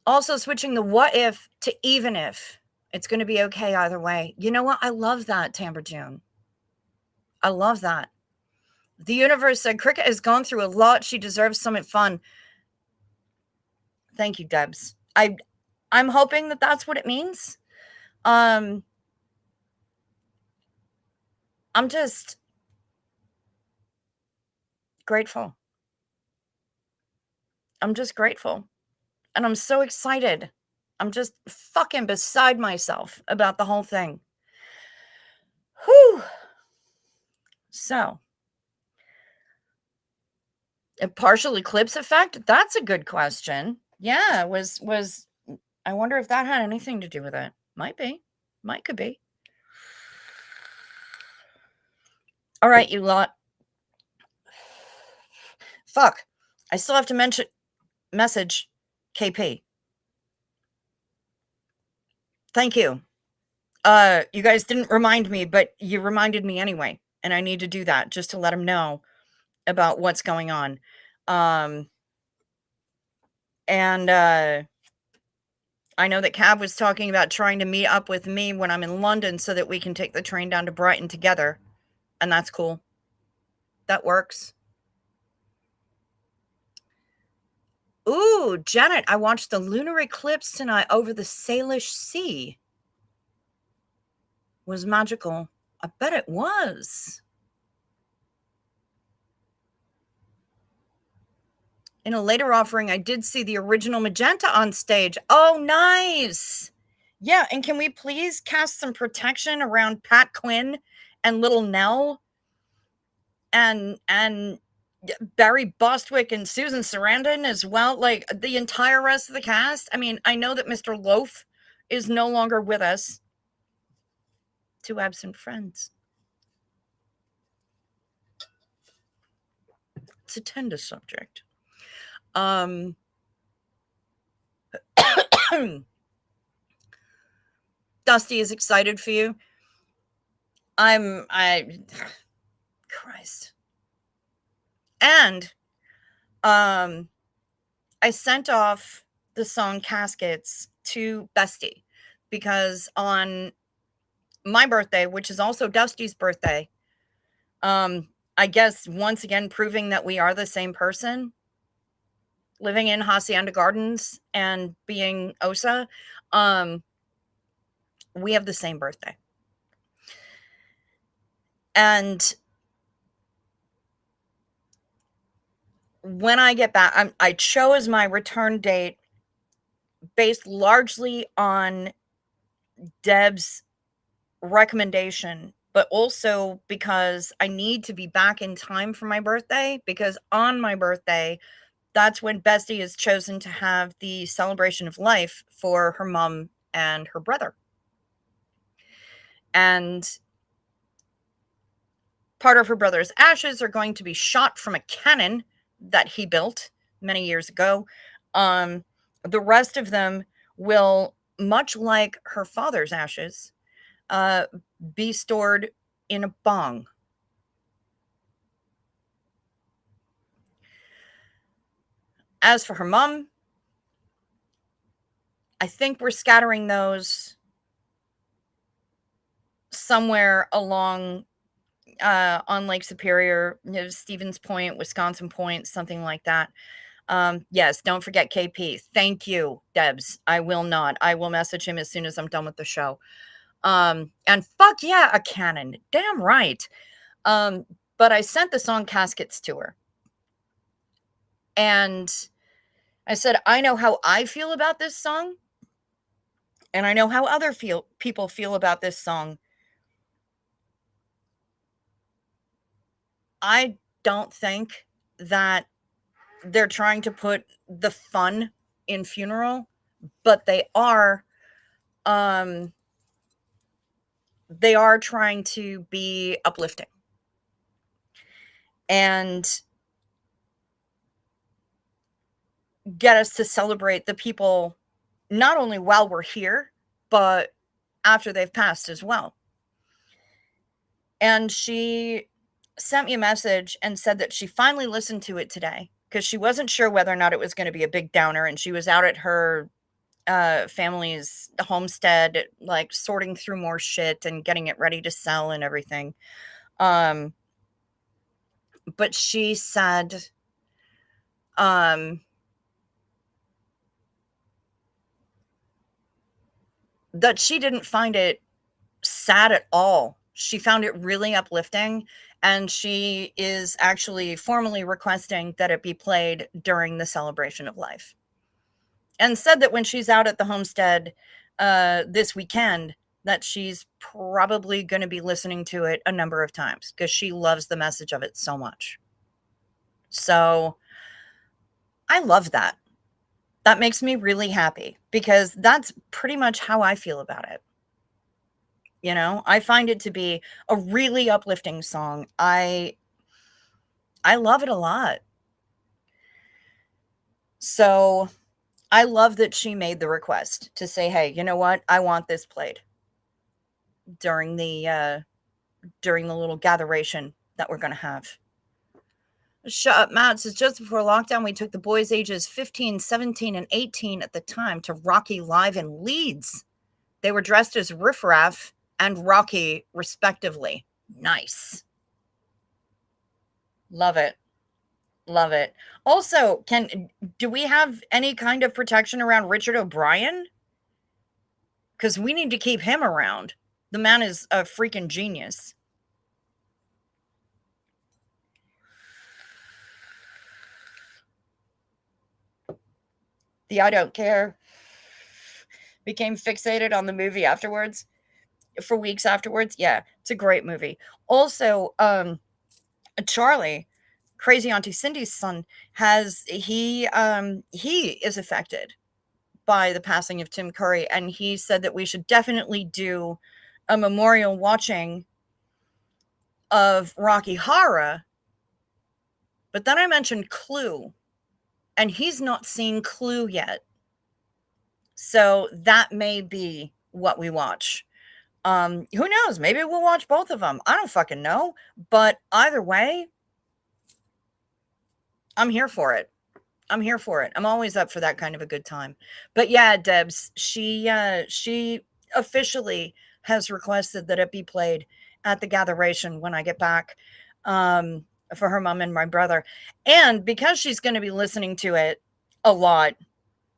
Also switching the what if to even if. It's going to be okay either way. You know what? I love that, Tamber June. I love that. The universe said Cricket has gone through a lot. She deserves something fun. Thank you, Debs. I'm hoping that that's what it means. I'm just grateful. I'm just grateful. And I'm so excited. I'm just fucking beside myself about the whole thing. Whew. So, a partial eclipse effect? That's a good question. Yeah, was I wonder if that had anything to do with it. Might be. Could be. All right, you lot. Fuck. I still have to message KP. Thank you. You guys didn't remind me, but you reminded me anyway, and I need to do that just to let him know about what's going on. And I know that Cav was talking about trying to meet up with me when I'm in London so that we can take the train down to Brighton together. And that's cool. That works. Ooh, Janet, I watched the lunar eclipse tonight over the Salish Sea. Was magical. I bet it was. In a later offering, I did see the original Magenta on stage. Oh, nice. Yeah, and can we please cast some protection around Pat Quinn and Little Nell and Barry Bostwick and Susan Sarandon as well? Like the entire rest of the cast. I mean, I know that Mr. Loaf is no longer with us. Two absent friends. It's a tender subject. Dusty is excited for you. Christ. And I sent off the song Caskets to Bestie because on my birthday, which is also Dusty's birthday, I guess once again proving that we are the same person living in Hacienda Gardens and being Osa, we have the same birthday. And when I get back, I chose my return date based largely on Deb's recommendation but also because I need to be back in time for my birthday, because on my birthday, that's when Bestie has chosen to have the celebration of life for her mom and her brother. And part of her brother's ashes are going to be shot from a cannon that he built many years ago. The rest of them will, much like her father's ashes, uh, be stored in a bong. As for her mom, I think we're scattering those somewhere along on Lake Superior, Stevens Point, Wisconsin Point, something like that. Yes, don't forget KP. Thank you, Debs. I will not. I will message him as soon as I'm done with the show. And fuck yeah, a cannon. Damn right. But I sent the song Caskets to her. And I said, I know how I feel about this song. And I know how other people feel about this song. I don't think that they're trying to put the fun in funeral, but um they are trying to be uplifting and get us to celebrate the people not only while we're here, but after they've passed as well. And she sent me a message and said that she finally listened to it today because she wasn't sure whether or not it was going to be a big downer. And she was out at her family's homestead, like sorting through more shit and getting it ready to sell and everything. But she said, that she didn't find it sad at all. She found it really uplifting, and she is actually formally requesting that it be played during the celebration of life. And said that when she's out at the homestead this weekend, that she's probably going to be listening to it a number of times because she loves the message of it so much. So I love that. That makes me really happy because that's pretty much how I feel about it. You know, I find it to be a really uplifting song. I love it a lot. So, I love that she made the request to say, "Hey, you know what? I want this played during the little gatheration that we're going to have." Shut up, Matt says just before lockdown, we took the boys ages 15, 17, and 18 at the time to Rocky Live in Leeds. They were dressed as Riff Raff and Rocky, respectively. Nice. Love it. Love it. Also, do we have any kind of protection around Richard O'Brien? Because we need to keep him around. The man is a freaking genius. The I don't care became fixated on the movie afterwards for weeks afterwards. Yeah, it's a great movie. Also, Charlie, Crazy Auntie Cindy's son, he is affected by the passing of Tim Curry, and he said that we should definitely do a memorial watching of Rocky Horror. But then I mentioned Clue, and he's not seen Clue yet. So that may be what we watch. Who knows? Maybe we'll watch both of them. I don't fucking know. But either way, I'm here for it. I'm here for it. I'm always up for that kind of a good time. But yeah, Debs, she officially has requested that it be played at the gatheration when I get back, for her mom and my brother. And because she's going to be listening to it a lot,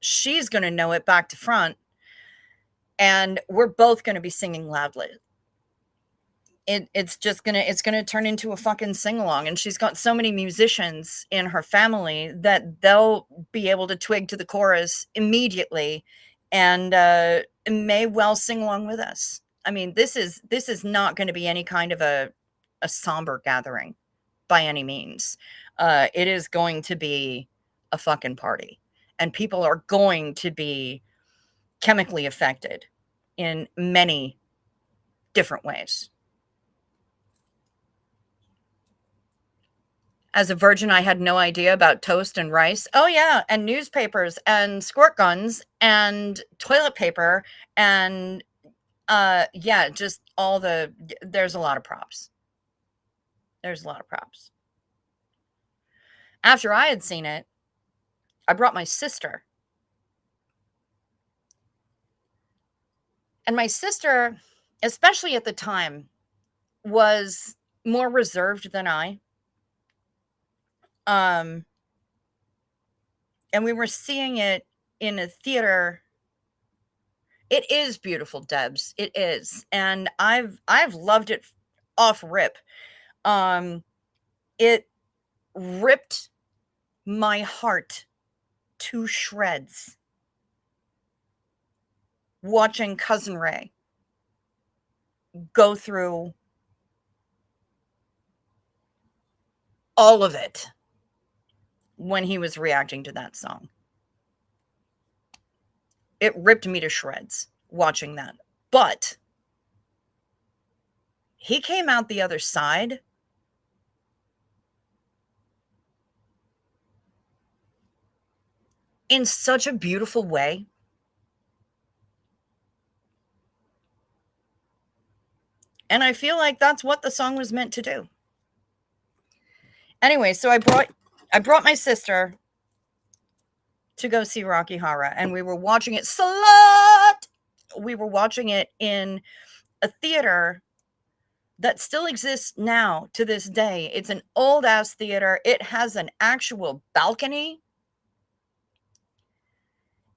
she's going to know it back to front. And we're both going to be singing loudly. It's gonna turn into a fucking sing-along, and she's got so many musicians in her family that they'll be able to twig to the chorus immediately and may well sing along with us. I mean, this is not going to be any kind of a somber gathering by any means. It is going to be a fucking party, and people are going to be chemically affected in many different ways. As a virgin, I had no idea about toast and rice. Oh, yeah, and newspapers and squirt guns and toilet paper and, yeah, just all the there's a lot of props. There's a lot of props. After I had seen it, I brought my sister. And my sister, especially at the time, was more reserved than I. And we were seeing it in a theater. It is beautiful, Debs. It is. And I've loved it off rip. It ripped my heart to shreds watching Cousin Ray go through all of it when he was reacting to that song. It ripped me to shreds watching that. But he came out the other side in such a beautiful way. And I feel like that's what the song was meant to do. Anyway, so I brought my sister to go see Rocky Horror, and we were watching it We were watching it in a theater that still exists now to this day. It's an old ass theater. It has an actual balcony.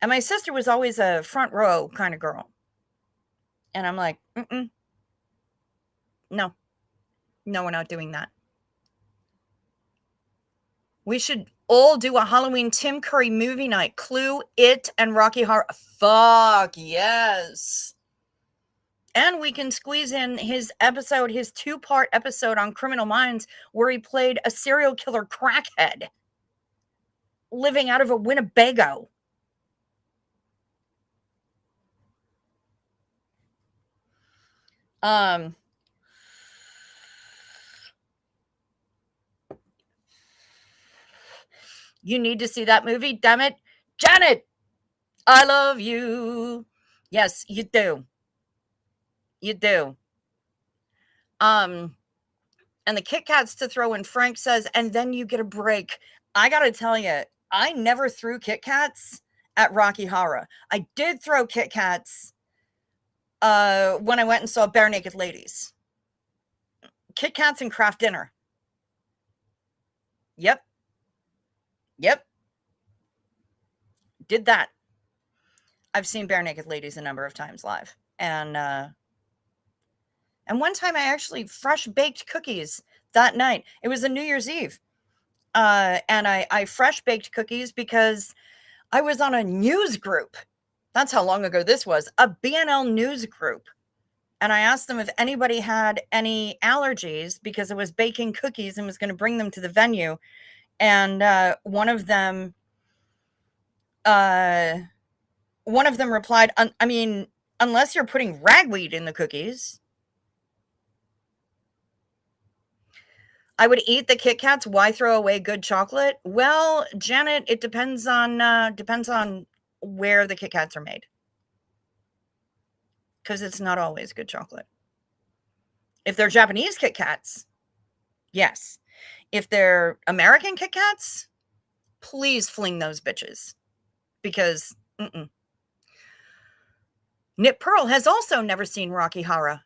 And my sister was always a front row kind of girl. And I'm like, no, we're not doing that. We should all do a Halloween Tim Curry movie night. Clue, It, and Rocky Horror. Fuck yes. And we can squeeze in his 2-part episode on Criminal Minds, where he played a serial killer crackhead living out of a Winnebago. You need to see that movie, damn it. Janet, I love you. Yes, you do. You do. And the Kit Kats to throw in, Frank says, and then you get a break. I gotta tell you, I never threw Kit Kats at Rocky Horror. I did throw Kit Kats when I went and saw Bare Naked Ladies. Kit Kats and Kraft Dinner. Yep. Did that. I've seen Bare Naked Ladies a number of times live. And one time I actually fresh baked cookies that night. It was a New Year's Eve. And I fresh baked cookies because I was on a news group. That's how long ago this was. A BNL news group. And I asked them if anybody had any allergies because I was baking cookies and was going to bring them to the venue. And one of them replied, I mean, unless you're putting ragweed in the cookies. I would eat the Kit Kats. Why throw away good chocolate? Well, Janet, it depends on where the Kit Kats are made. Because it's not always good chocolate. If they're Japanese Kit Kats, yes. If they're American Kit Kats, please fling those bitches. Because, Nip Pearl has also never seen Rocky Horror.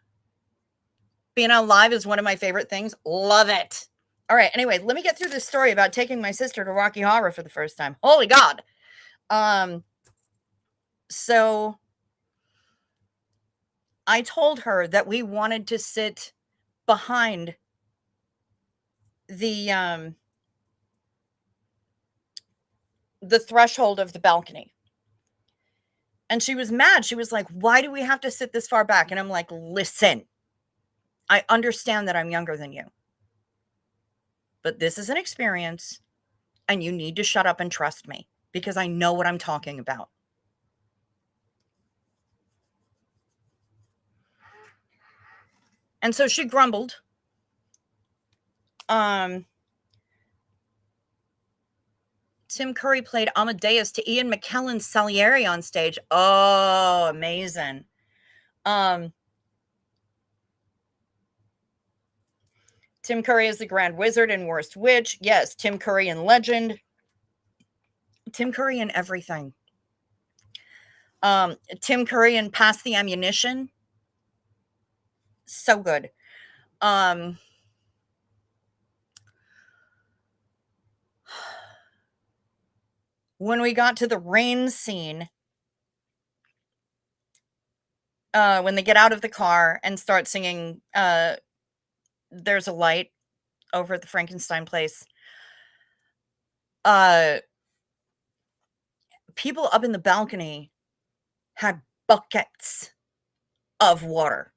Being on live is one of my favorite things. Love it. All right. Anyway, let me get through this story about taking my sister to Rocky Horror for the first time. Holy God. So I told her that we wanted to sit behind the threshold of the balcony. And she was mad. She was like, why do we have to sit this far back? And I'm like, listen, I understand that I'm younger than you, but this is an experience and you need to shut up and trust me because I know what I'm talking about. And so she grumbled. Tim Curry played Amadeus to Ian McKellen's Salieri on stage. Oh, amazing. Tim Curry is the Grand Wizard in Worst Witch. Yes, Tim Curry in Legend. Tim Curry in everything. Tim Curry in Pass the Ammunition. So good. When we got to the rain scene, when they get out of the car and start singing There's a Light over at the Frankenstein place, people up in the balcony had buckets of water.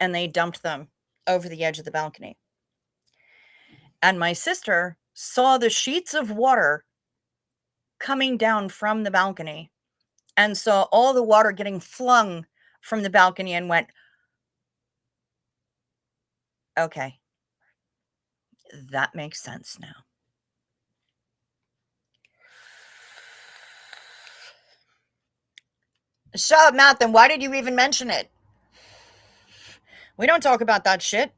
And they dumped them over the edge of the balcony. And my sister saw the sheets of water coming down from the balcony and saw all the water getting flung from the balcony and went, okay, that makes sense now. Shut up, Matt. Then why did you even mention it? We don't talk about that shit.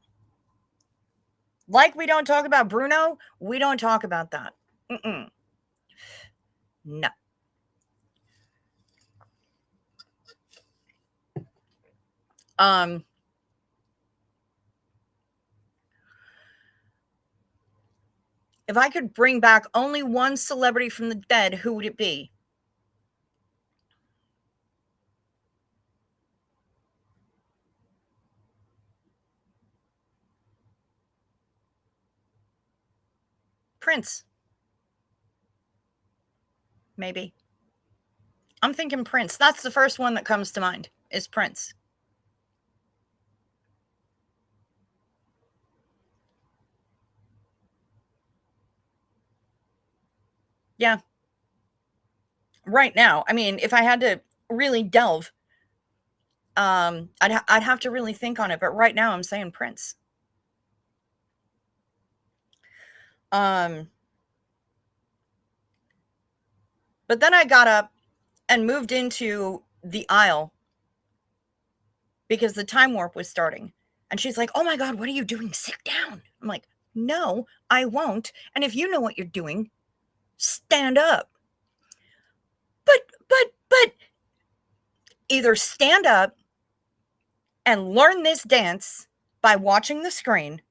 Like we don't talk about Bruno, we don't talk about that. No. If I could bring back only one celebrity from the dead, who would it be? Prince. Maybe. I'm thinking Prince. That's the first one that comes to mind, is Prince. Yeah. Right now. I mean, if I had to really delve, I'd have to really think on it. But right now I'm saying Prince. But then I got up and moved into the aisle because the time warp was starting. And she's like, oh my God, what are you doing? Sit down. I'm like, no, I won't. And if you know what you're doing, stand up. But either stand up and learn this dance by watching the screen,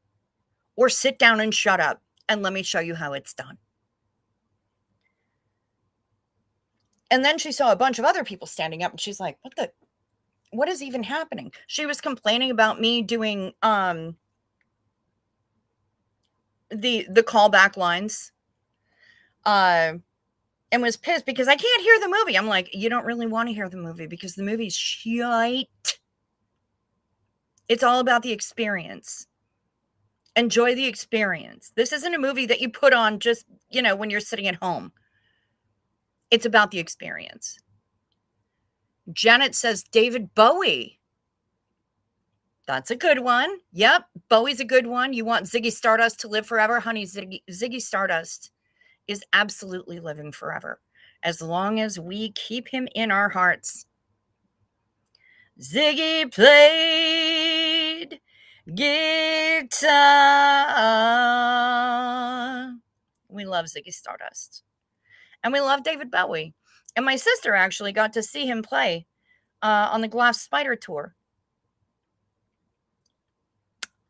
or sit down and shut up and let me show you how it's done. And then she saw a bunch of other people standing up and she's like, what is even happening? She was complaining about me doing the callback lines and was pissed because I can't hear the movie. I'm like, you don't really want to hear the movie because the movie's shite. It's all about the experience. Enjoy the experience. This isn't a movie that you put on just, when you're sitting at home. It's about the experience. Janet says David Bowie. That's a good one. Yep, Bowie's a good one. You want Ziggy Stardust to live forever? Honey, Ziggy Stardust is absolutely living forever. As long as we keep him in our hearts. Ziggy played guitar. We love Ziggy Stardust. And we love David Bowie. And my sister actually got to see him play on the Glass Spider tour.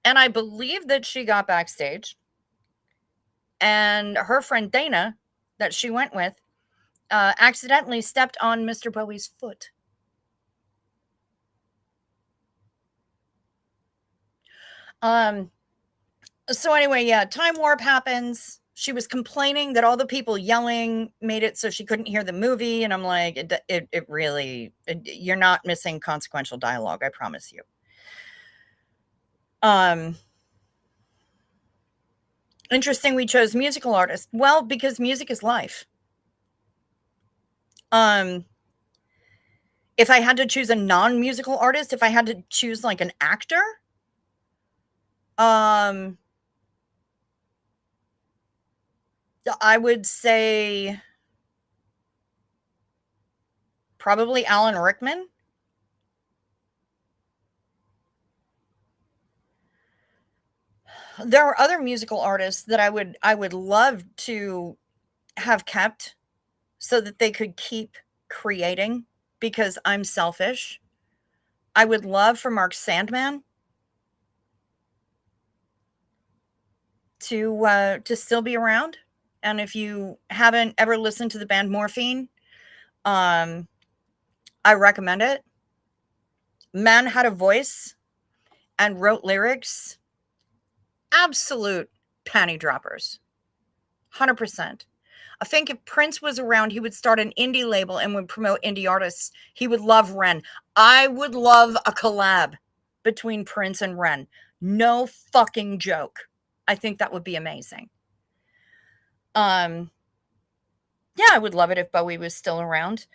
And I believe that she got backstage. And her friend Dana, that she went with, accidentally stepped on Mr. Bowie's foot. So anyway, yeah, time warp happens. She was complaining that all the people yelling made it so she couldn't hear the movie, and I'm like, it really, you're not missing consequential dialogue, I promise you. Interesting we chose musical artists. Well, because music is life. If I had to choose a non-musical artist, if I had to choose like an actor, I would say probably Alan Rickman. There are other musical artists that I would love to have kept so that they could keep creating because I'm selfish. I would love for Mark Sandman to still be around. And if you haven't ever listened to the band Morphine, I recommend it. Man had a voice and wrote lyrics. Absolute panty droppers. 100%. I think if Prince was around, he would start an indie label and would promote indie artists. He would love Ren. I would love a collab between Prince and Ren. No fucking joke. I think that would be amazing. Yeah, I would love it if Bowie was still around.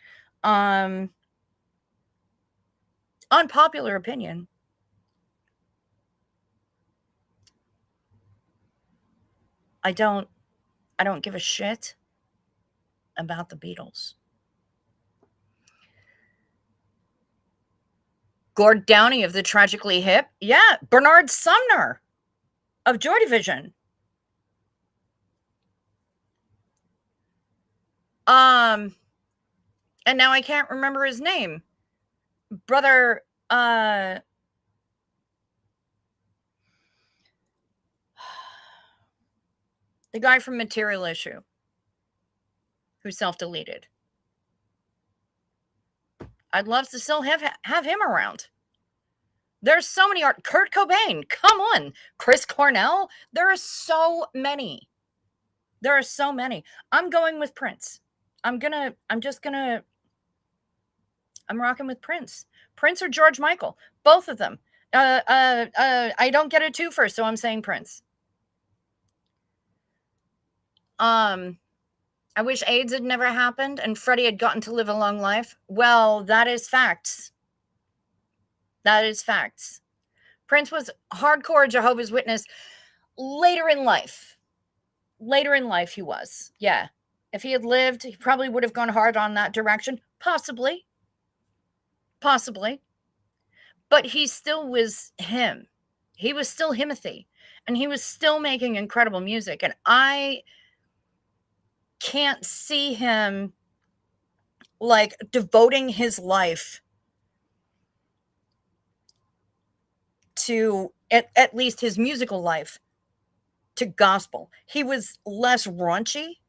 Unpopular opinion. I don't give a shit about the Beatles. Gord Downey of the Tragically Hip. Yeah, Bernard Sumner of Joy Division. And now I can't remember his name. Brother, the guy from Material Issue who self-deleted. I'd love to still have him around. There's so many Kurt Cobain, come on. Chris Cornell. There are so many. There are so many. I'm going with Prince. I'm rocking with Prince. Prince or George Michael. Both of them. I don't get a twofer, so I'm saying Prince. I wish AIDS had never happened and Freddie had gotten to live a long life. Well, that is facts. That is facts. Prince was hardcore Jehovah's Witness later in life. Later in life, he was. Yeah. If he had lived, he probably would have gone hard on that direction. Possibly. Possibly. But he still was him. He was still Himothy. And he was still making incredible music. And I can't see him like devoting his life to at least his musical life to gospel. He was less raunchy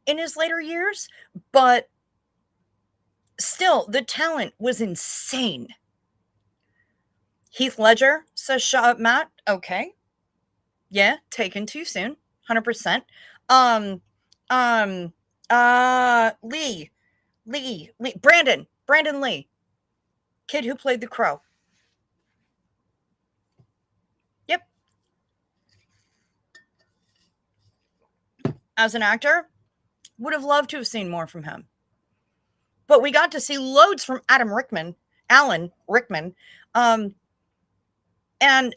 in his later years, but still the talent was insane. Heath Ledger says, shut up, Matt. Okay. Yeah, taken too soon. 100%. Lee, Brandon Lee, kid who played the Crow. Yep. As an actor, would have loved to have seen more from him. But we got to see loads from Alan Rickman. And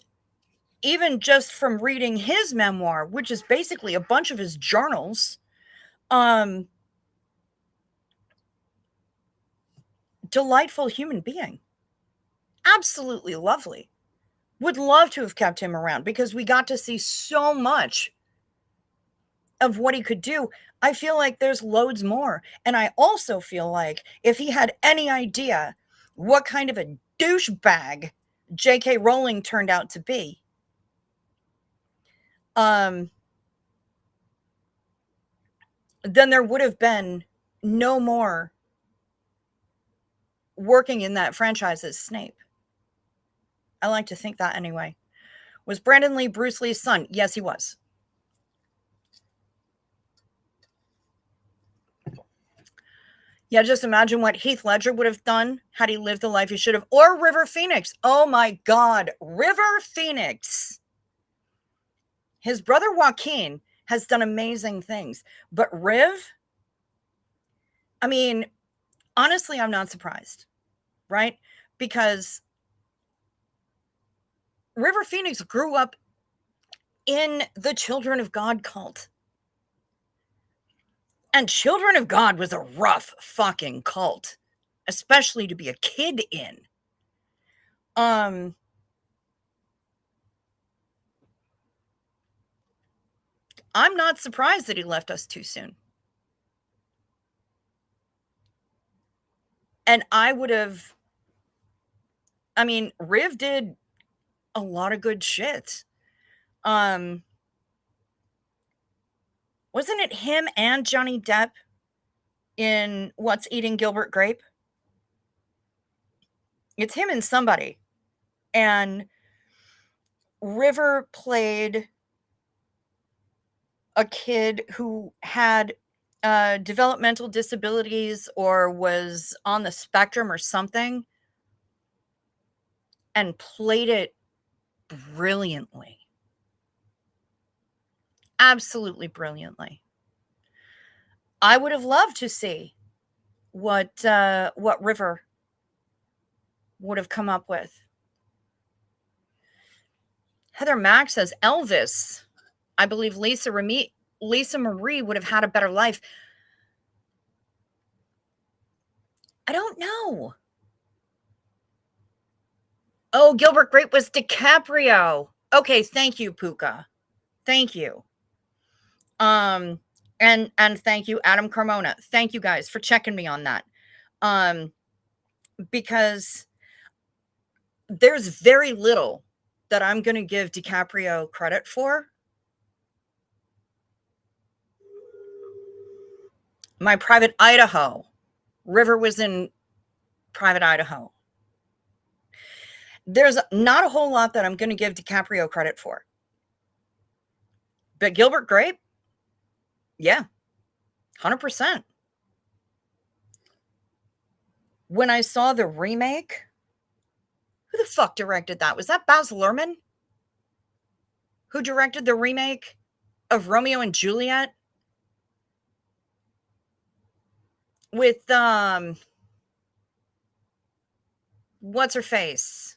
even just from reading his memoir, which is basically a bunch of his journals, delightful human being. Absolutely lovely. Would love to have kept him around because we got to see so much of what he could do. I feel like there's loads more. And I also feel like if he had any idea what kind of a douchebag J.K. Rowling turned out to be, then there would have been no more working in that franchise as Snape. I like to think that anyway. Was Brandon Lee Bruce Lee's son? Yes, he was. Yeah, just imagine what Heath Ledger would have done had he lived the life he should have. Or River Phoenix. Oh my God. River Phoenix. His brother Joaquin has done amazing things. But Riv, I mean, honestly, I'm not surprised, right? Because River Phoenix grew up in the Children of God cult. And Children of God was a rough fucking cult, especially to be a kid in. I'm not surprised that he left us too soon. And I would have, I mean, Riv did a lot of good shit. Wasn't it him and Johnny Depp in What's Eating Gilbert Grape? It's him and somebody. And River played a kid who had developmental disabilities or was on the spectrum or something, and played it brilliantly. Absolutely brilliantly. I would have loved to see what River would have come up with. Heather Mack says Elvis. I believe Lisa Marie would have had a better life. I don't know. Oh, Gilbert Grape was DiCaprio. Okay, thank you, Puka. Thank you. And thank you, Adam Carmona. Thank you guys for checking me on that. Because there's very little that I'm going to give DiCaprio credit for. My Private Idaho. River was in Private Idaho. There's not a whole lot that I'm going to give DiCaprio credit for. But Gilbert Grape, yeah, 100%. When I saw the remake, who the fuck directed that? Was that Baz Luhrmann? Who directed the remake of Romeo and Juliet? With, what's her face?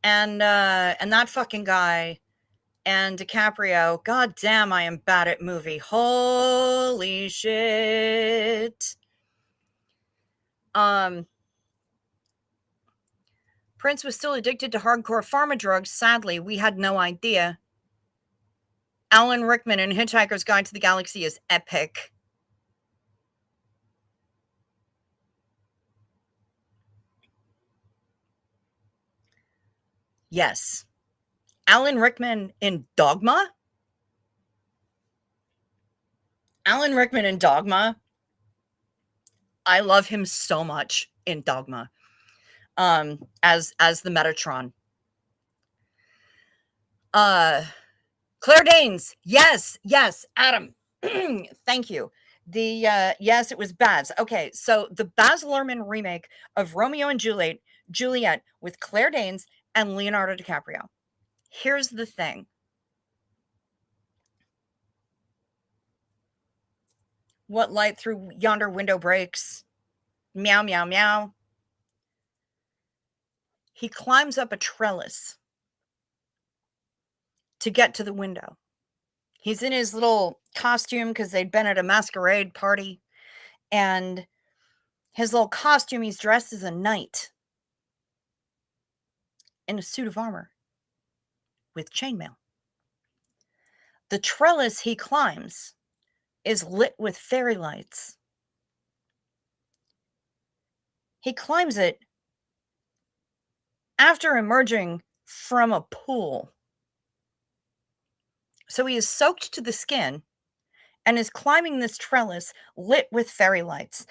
And that fucking guy and DiCaprio. God damn, I am bad at movie. Holy shit. Prince was still addicted to hardcore pharma drugs. Sadly, we had no idea. Alan Rickman in Hitchhiker's Guide to the Galaxy is epic. Yes. Alan Rickman in Dogma? Alan Rickman in Dogma. I love him so much in Dogma. As the Metatron. Claire Danes. Yes, Adam. Thank you. Yes, it was Baz. Okay, so the Baz Luhrmann remake of Romeo and Juliet with Claire Danes and Leonardo DiCaprio. Here's the thing. What light through yonder window breaks? Meow, meow, meow. He climbs up a trellis to get to the window. He's in his little costume because they'd been at a masquerade party. And his little costume, he's dressed as a knight in a suit of armor with chainmail. The trellis he climbs is lit with fairy lights. He climbs it after emerging from a pool. So he is soaked to the skin and is climbing this trellis lit with fairy lights.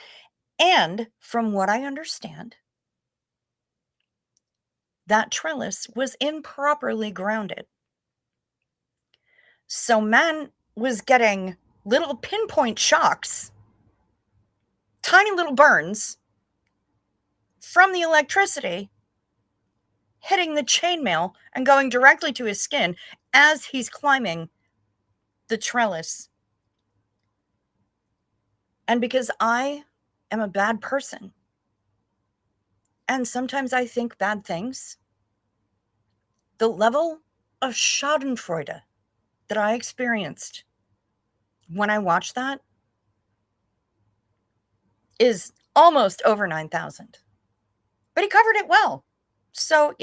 And from what I understand, that trellis was improperly grounded. So man was getting little pinpoint shocks tiny little burns from the electricity hitting the chainmail and going directly to his skin as he's climbing the trellis. And because I am a bad person, and sometimes I think bad things, the level of schadenfreude that I experienced when I watched that is almost over 9,000. But he covered it well. So,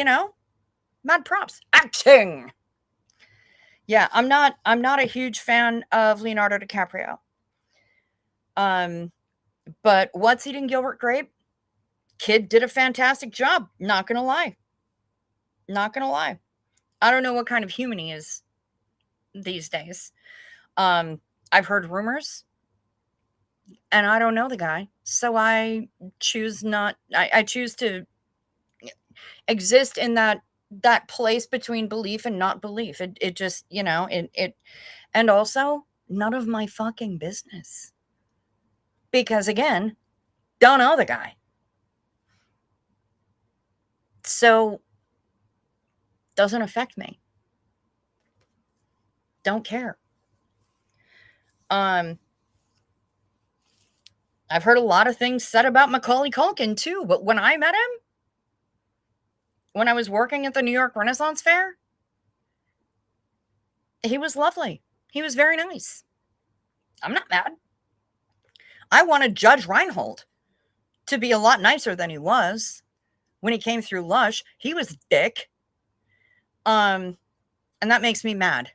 mad props. Acting. Yeah, I'm not a huge fan of Leonardo DiCaprio. But What's Eating Gilbert Grape? Kid did a fantastic job. Not gonna lie. Not gonna lie. I don't know what kind of human he is these days. I've heard rumors, and I don't know the guy, so I choose to exist in that place between belief and not belief. It just, and also none of my fucking business. Because again, don't know the guy. So doesn't affect me. Don't care. I've heard a lot of things said about Macaulay Culkin too, but when I met him, when I was working at the New York Renaissance Fair, he was lovely. He was very nice. I'm not mad. I wanted Judge Reinhold to be a lot nicer than he was when he came through Lush. He was a dick. And that makes me mad.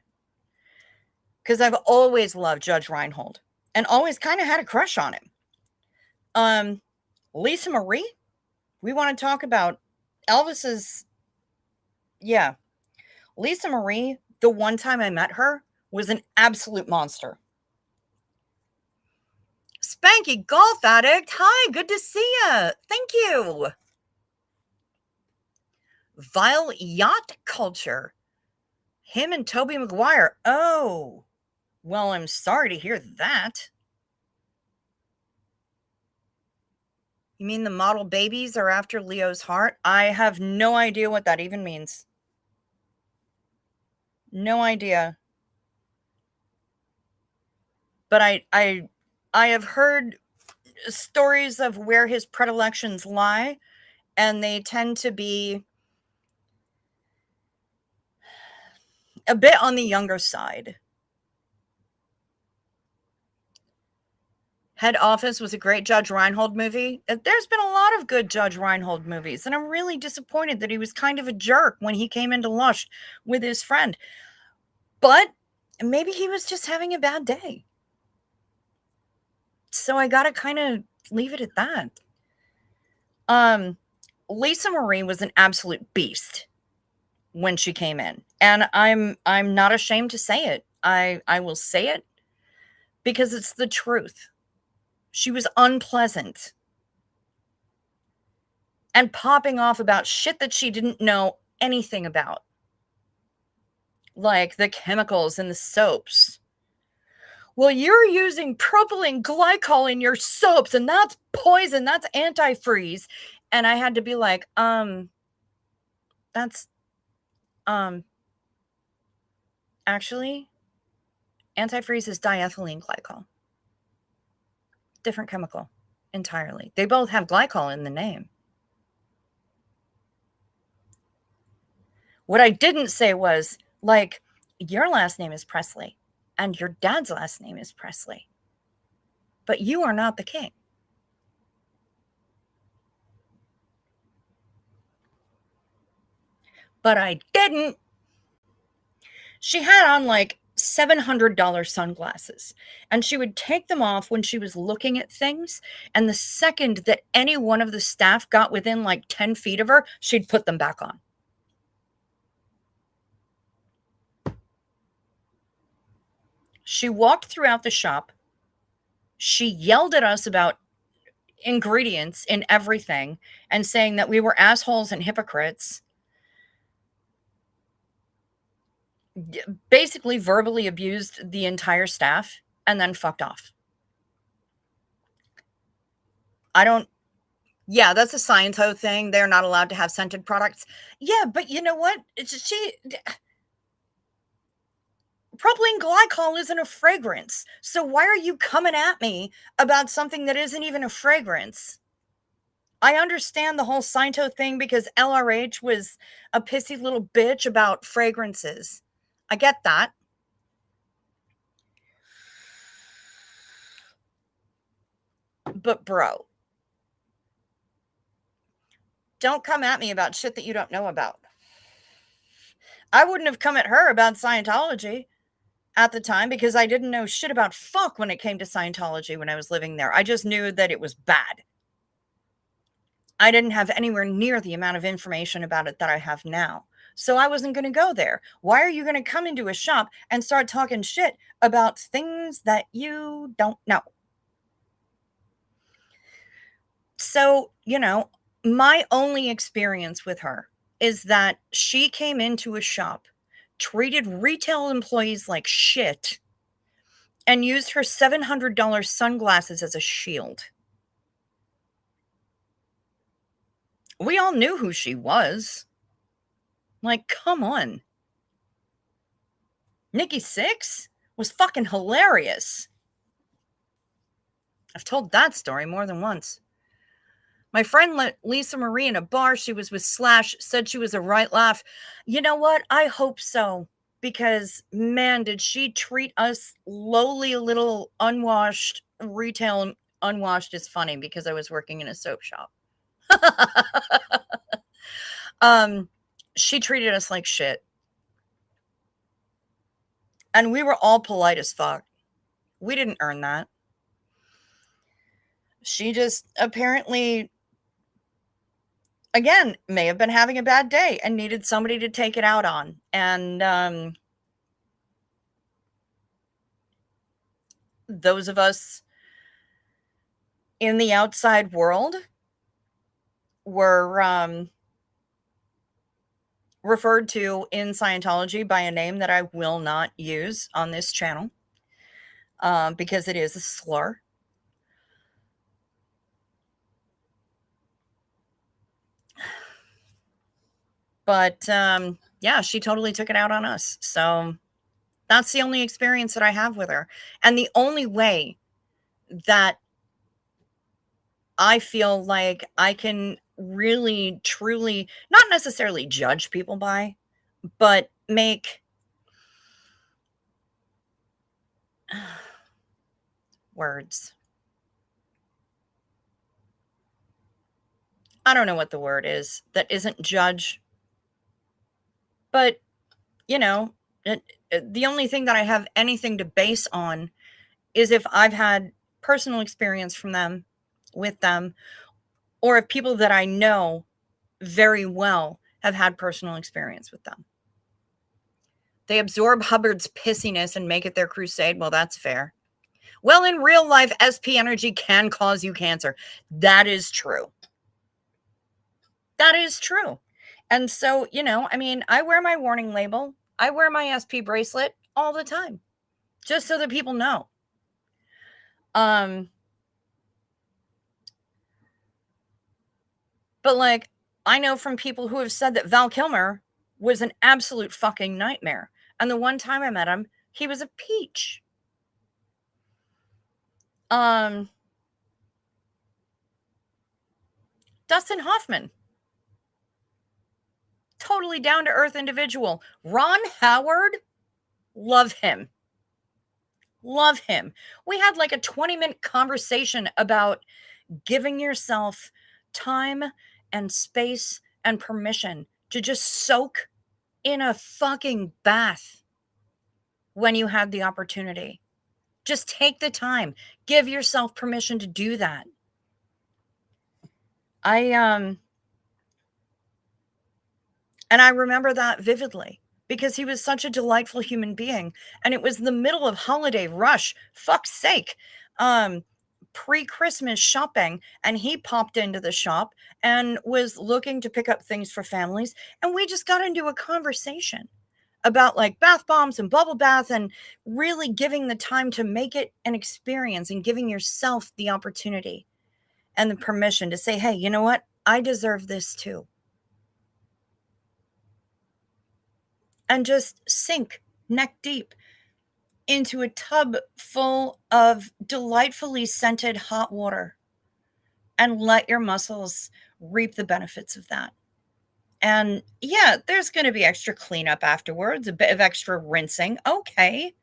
Because I've always loved Judge Reinhold and always kind of had a crush on him. Lisa Marie, we want to talk about Elvis's. Yeah. Lisa Marie, the one time I met her, was an absolute monster. Spanky Golf Addict, hi, good to see you. Thank you. Vile Yacht Culture, him and Toby Maguire. Oh, well, I'm sorry to hear that. You mean the model babies are after Leo's heart? I have no idea what that even means. No idea. But I have heard stories of where his predilections lie, and they tend to be a bit on the younger side. Head Office was a great Judge Reinhold movie. There's been a lot of good Judge Reinhold movies, and I'm really disappointed that he was kind of a jerk when he came into Lush with his friend. But maybe he was just having a bad day. So I gotta kind of leave it at that. Lisa Marie was an absolute beast when she came in, and I'm not ashamed to say it. I will say it because it's the truth. She was unpleasant and popping off about shit that she didn't know anything about, like the chemicals in the soaps. Well, you're using propylene glycol in your soaps, and that's poison. That's antifreeze. And I had to be like, that's, actually, antifreeze is diethylene glycol. Different chemical entirely. They both have glycol in the name. What I didn't say was, like, your last name is Presley and your dad's last name is Presley, but you are not the king. But I didn't. She had on like $700 sunglasses, and she would take them off when she was looking at things. And the second that any one of the staff got within like 10 feet of her, she'd put them back on. She walked throughout the shop. She yelled at us about ingredients in everything and saying that we were assholes and hypocrites. Basically verbally abused the entire staff and then fucked off. I don't, yeah, that's a Sciento thing. They're not allowed to have scented products. Yeah, but you know what? Propylene glycol isn't a fragrance. So why are you coming at me about something that isn't even a fragrance? I understand the whole Sciento thing because LRH was a pissy little bitch about fragrances. I get that. But bro, don't come at me about shit that you don't know about. I wouldn't have come at her about Scientology at the time because I didn't know shit about fuck when it came to Scientology when I was living there. I just knew that it was bad. I didn't have anywhere near the amount of information about it that I have now. So I wasn't going to go there. Why are you going to come into a shop and start talking shit about things that you don't know? So, my only experience with her is that she came into a shop, treated retail employees like shit, and used her $700 sunglasses as a shield. We all knew who she was. Like, come on. Nikki Sixx was fucking hilarious. I've told that story more than once. My friend Lisa Marie in a bar she was with Slash said she was a right laugh. You know what? I hope so. Because, man, did she treat us lowly, little unwashed retail. Unwashed is funny because I was working in a soap shop. She treated us like shit. And we were all polite as fuck. We didn't earn that. She just apparently, again, may have been having a bad day and needed somebody to take it out on. And those of us in the outside world were referred to in Scientology by a name that I will not use on this channel because it is a slur. But yeah, she totally took it out on us. So that's the only experience that I have with her. And the only way that I feel like I can really, truly, not necessarily judge people by, but make words. I don't know what the word is that isn't judge. But, the only thing that I have anything to base on is if I've had personal experience from them, with them, or if people that I know very well have had personal experience with them. They absorb Hubbard's pissiness and make it their crusade. Well, that's fair. Well, in real life, SP energy can cause you cancer. That is true. That is true. And so, I wear my warning label. I wear my SP bracelet all the time, just so that people know. But like, I know from people who have said that Val Kilmer was an absolute fucking nightmare. And the one time I met him, he was a peach. Dustin Hoffman, totally down to earth individual. Ron Howard, love him. Love him. We had like a 20-minute conversation about giving yourself time and space and permission to just soak in a fucking bath when you had the opportunity. Just take the time. Give yourself permission to do that. And I remember that vividly because he was such a delightful human being. And it was the middle of holiday rush. Fuck's sake. Pre-Christmas shopping, and he popped into the shop and was looking to pick up things for families. And we just got into a conversation about like bath bombs and bubble bath and really giving the time to make it an experience and giving yourself the opportunity. and the permission to say, hey, you know what? I deserve this too. And just sink neck deep into a tub full of delightfully scented hot water and let your muscles reap the benefits of that. And yeah, there's going to be extra cleanup afterwards, a bit of extra rinsing. Okay.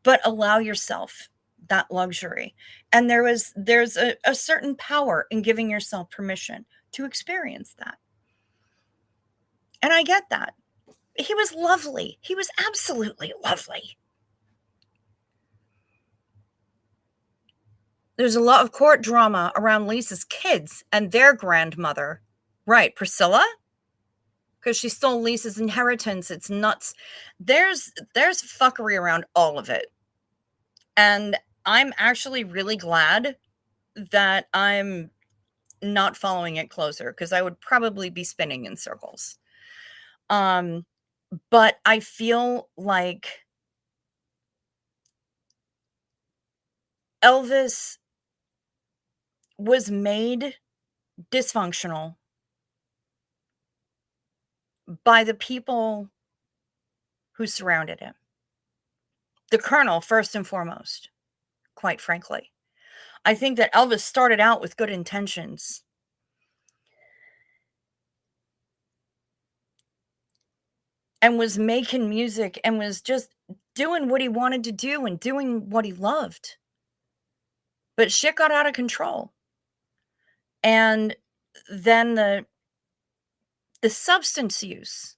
But allow yourself that luxury. And there's a certain power in giving yourself permission to experience that. And I get that. He was lovely. He was absolutely lovely. There's a lot of court drama around Lisa's kids and their grandmother. Right, Priscilla? Because she stole Lisa's inheritance. It's nuts. There's fuckery around all of it. And I'm actually really glad that I'm not following it closer, because I would probably be spinning in circles. But I feel like Elvis was made dysfunctional by the people who surrounded him. The Colonel, first and foremost, quite frankly. I think that Elvis started out with good intentions. And was making music and was just doing what he wanted to do and doing what he loved. But shit got out of control. And then the substance use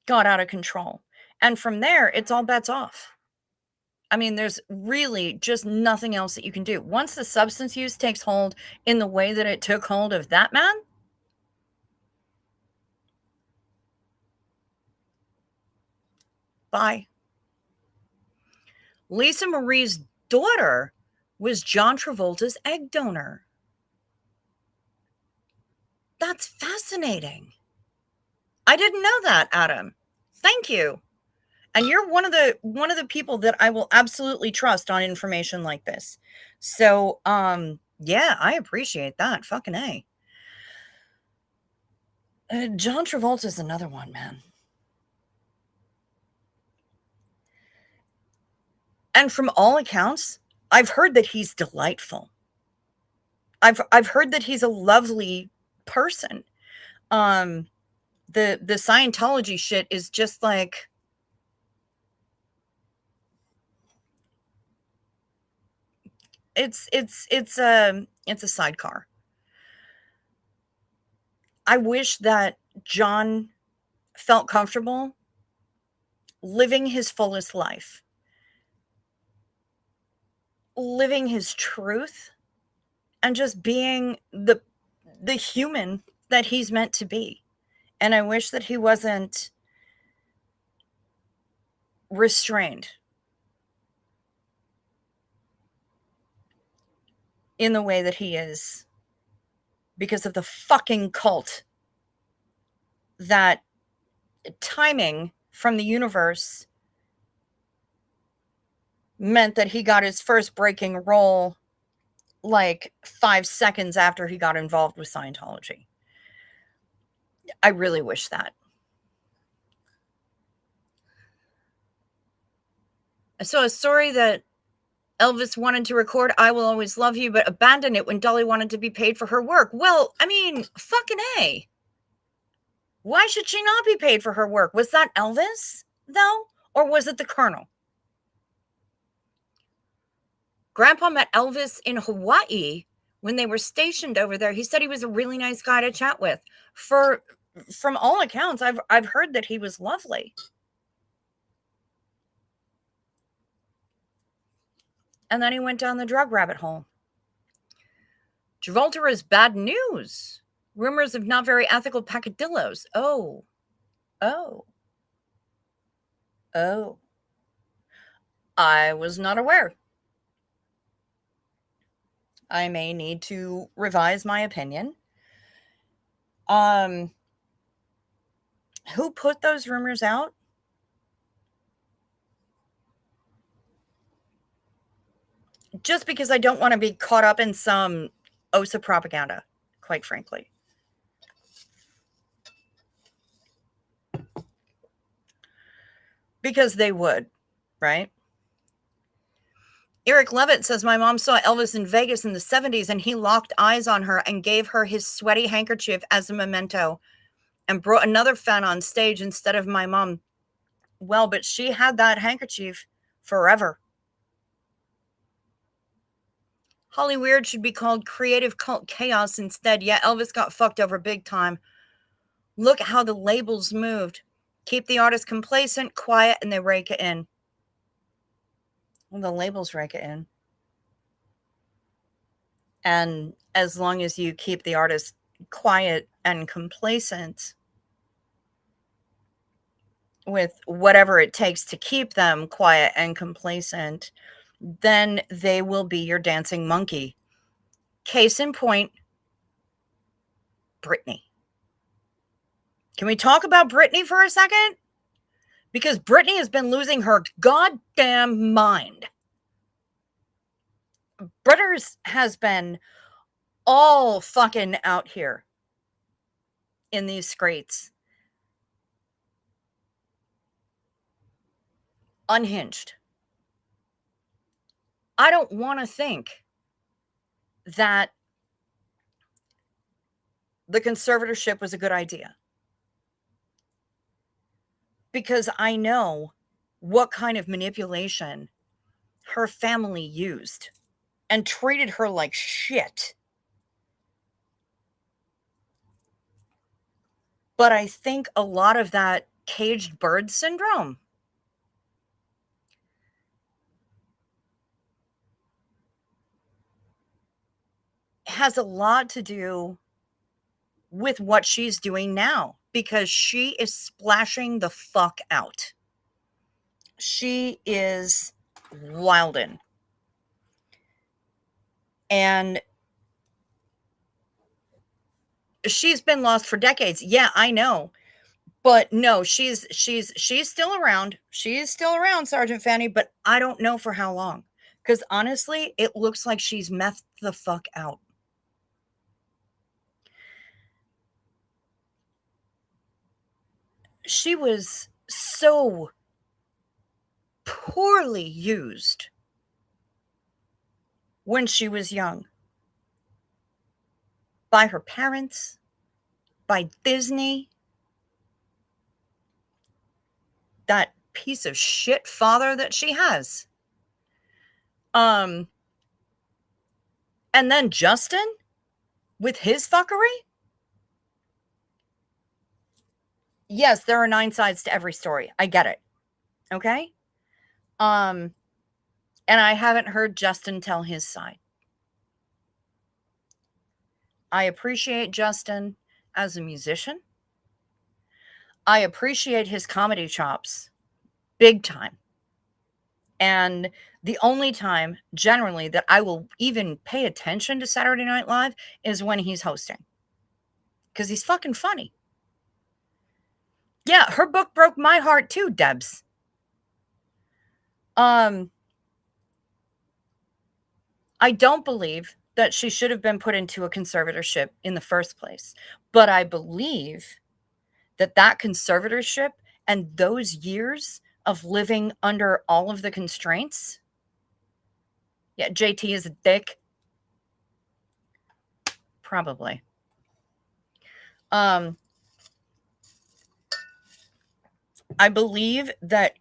got out of control. And from there, it's all bets off. I mean, there's really just nothing else that you can do. Once the substance use takes hold in the way that it took hold of that man, bye. Lisa Marie's daughter was John Travolta's egg donor. That's fascinating. I didn't know that, Adam. Thank you. And you're one of the people that I will absolutely trust on information like this. So, yeah, I appreciate that. Fucking A. John Travolta's another one, man. And from all accounts, I've heard that he's delightful. I've heard that he's a lovely person. The Scientology shit is just like, it's a sidecar. I wish that John felt comfortable living his fullest life, living his truth, and just being the human that he's meant to be. And I wish that he wasn't restrained in the way that he is because of the fucking cult that timing from the universe meant that he got his first breaking role like 5 seconds after he got involved with Scientology. I really wish that. So a story that Elvis wanted to record I Will Always Love You, but abandoned it when Dolly wanted to be paid for her work. Well, I mean, fucking A. Why should she not be paid for her work? Was that Elvis, though? Or was it the Colonel? Grandpa met Elvis in Hawaii when they were stationed over there. He said he was a really nice guy to chat with. From all accounts, I've heard that he was lovely. And then he went down the drug rabbit hole. Travolta is bad news. Rumors of not very ethical peccadillos. Oh. I was not aware. I may need to revise my opinion. Who put those rumors out? just because I don't want to be caught up in some OSA propaganda, quite frankly. Because they would, right? Eric Levitt says, my mom saw Elvis in Vegas in the 70s and he locked eyes on her and gave her his sweaty handkerchief as a memento and brought another fan on stage instead of my mom. Well, but she had that handkerchief forever. Holly Weird should be called Creative Cult Chaos instead. Yeah, Elvis got fucked over big time. Look how the labels moved. Keep the artist complacent, quiet, and they rake it in. Well, the labels rake it in. And as long as you keep the artist quiet and complacent with whatever it takes to keep them quiet and complacent, then they will be your dancing monkey. Case in point, Britney. Can we talk about Britney for a second? Because Britney has been losing her goddamn mind. Britters has been all fucking out here in these streets. Unhinged. I don't want to think that the conservatorship was a good idea. Because I know what kind of manipulation her family used and treated her like shit. But I think a lot of that caged bird syndrome has a lot to do with what she's doing now, because she is splashing the fuck out. She is wildin'. And she's been lost for decades. Yeah, I know. But no, she's still around. She is still around, Sergeant Fanny, but I don't know for how long. Because honestly, it looks like she's methed the fuck out. She was so poorly used when she was young by her parents, by Disney, that piece of shit father that she has. And then Justin with his fuckery. Yes, there are 9 sides to every story. I get it. Okay? And I haven't heard Justin tell his side. I appreciate Justin as a musician. I appreciate his comedy chops big time. And the only time generally that I will even pay attention to Saturday Night Live is when he's hosting. Because he's fucking funny. Yeah, her book broke my heart too, Debs. I don't believe that she should have been put into a conservatorship in the first place. But I believe that that conservatorship and those years of living under all of the constraints. Yeah, JT is a dick. Probably. I believe that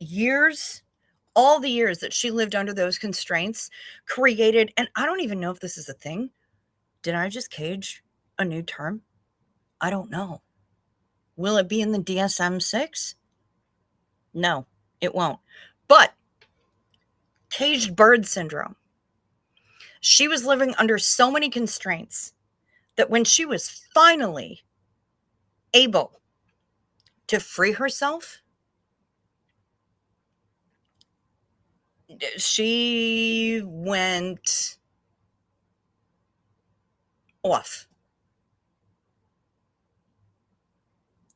all the years that she lived under those constraints created, and I don't even know if this is a thing. Did I just cage a new term? I don't know. Will it be in the DSM-6? No, it won't. But caged bird syndrome. She was living under so many constraints that when she was finally able to free herself, she went off.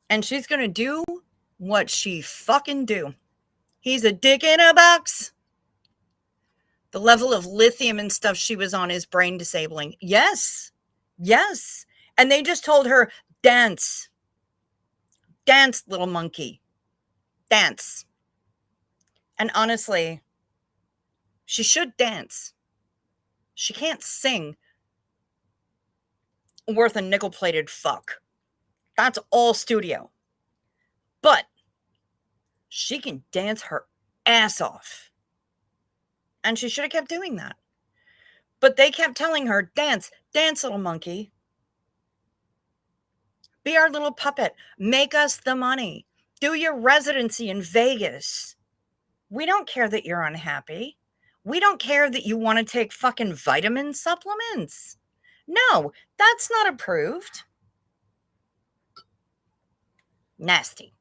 And she's going to do what she fucking do. He's a dick in a box. The level of lithium and stuff she was on is brain disabling. Yes. Yes. And they just told her, dance. Dance, little monkey. Dance. And honestly, she should dance. She can't sing worth a nickel-plated fuck. That's all studio. But she can dance her ass off. And she should have kept doing that. But they kept telling her, dance, dance, little monkey. Be our little puppet. Make us the money. Do your residency in Vegas. We don't care that you're unhappy. We don't care that you want to take fucking vitamin supplements. No, that's not approved. Nasty.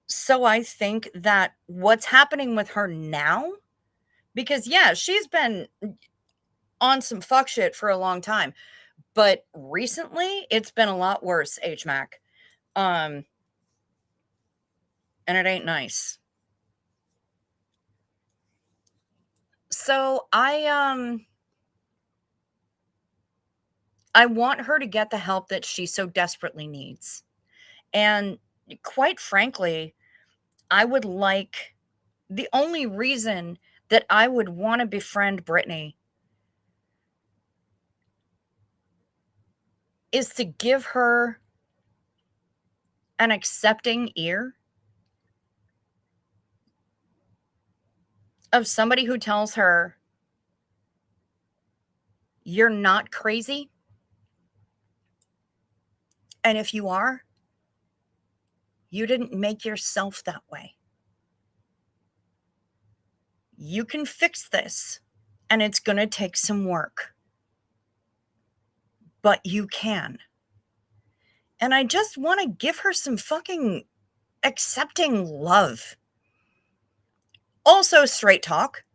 So I think that what's happening with her now, because yeah, she's been on some fuck shit for a long time, but recently it's been a lot worse, HMAC. And it ain't nice. So I want her to get the help that she so desperately needs. And quite frankly, I would like, the only reason that I would want to befriend Brittany is to give her an accepting ear of somebody who tells her, you're not crazy. And if you are, you didn't make yourself that way. You can fix this, and it's going to take some work. But you can. And I just want to give her some fucking accepting love. Also straight talk.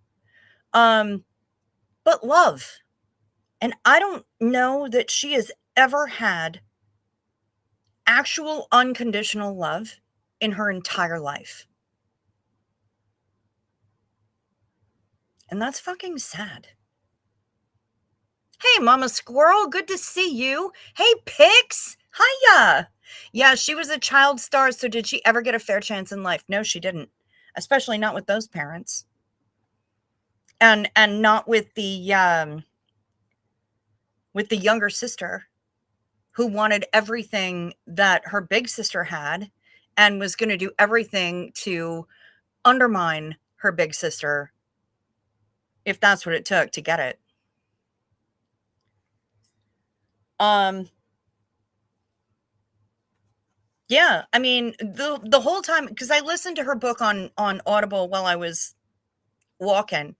But love. And I don't know that she has ever had actual unconditional love in her entire life. And that's fucking sad. Hey, Mama Squirrel, good to see you. Hey, Pix, hiya. Yeah, she was a child star, so did she ever get a fair chance in life? No, she didn't. Especially not with those parents. And not with the younger sister who wanted everything that her big sister had and was going to do everything to undermine her big sister if that's what it took to get it. Yeah, I mean, the whole time, because I listened to her book on Audible while I was walking.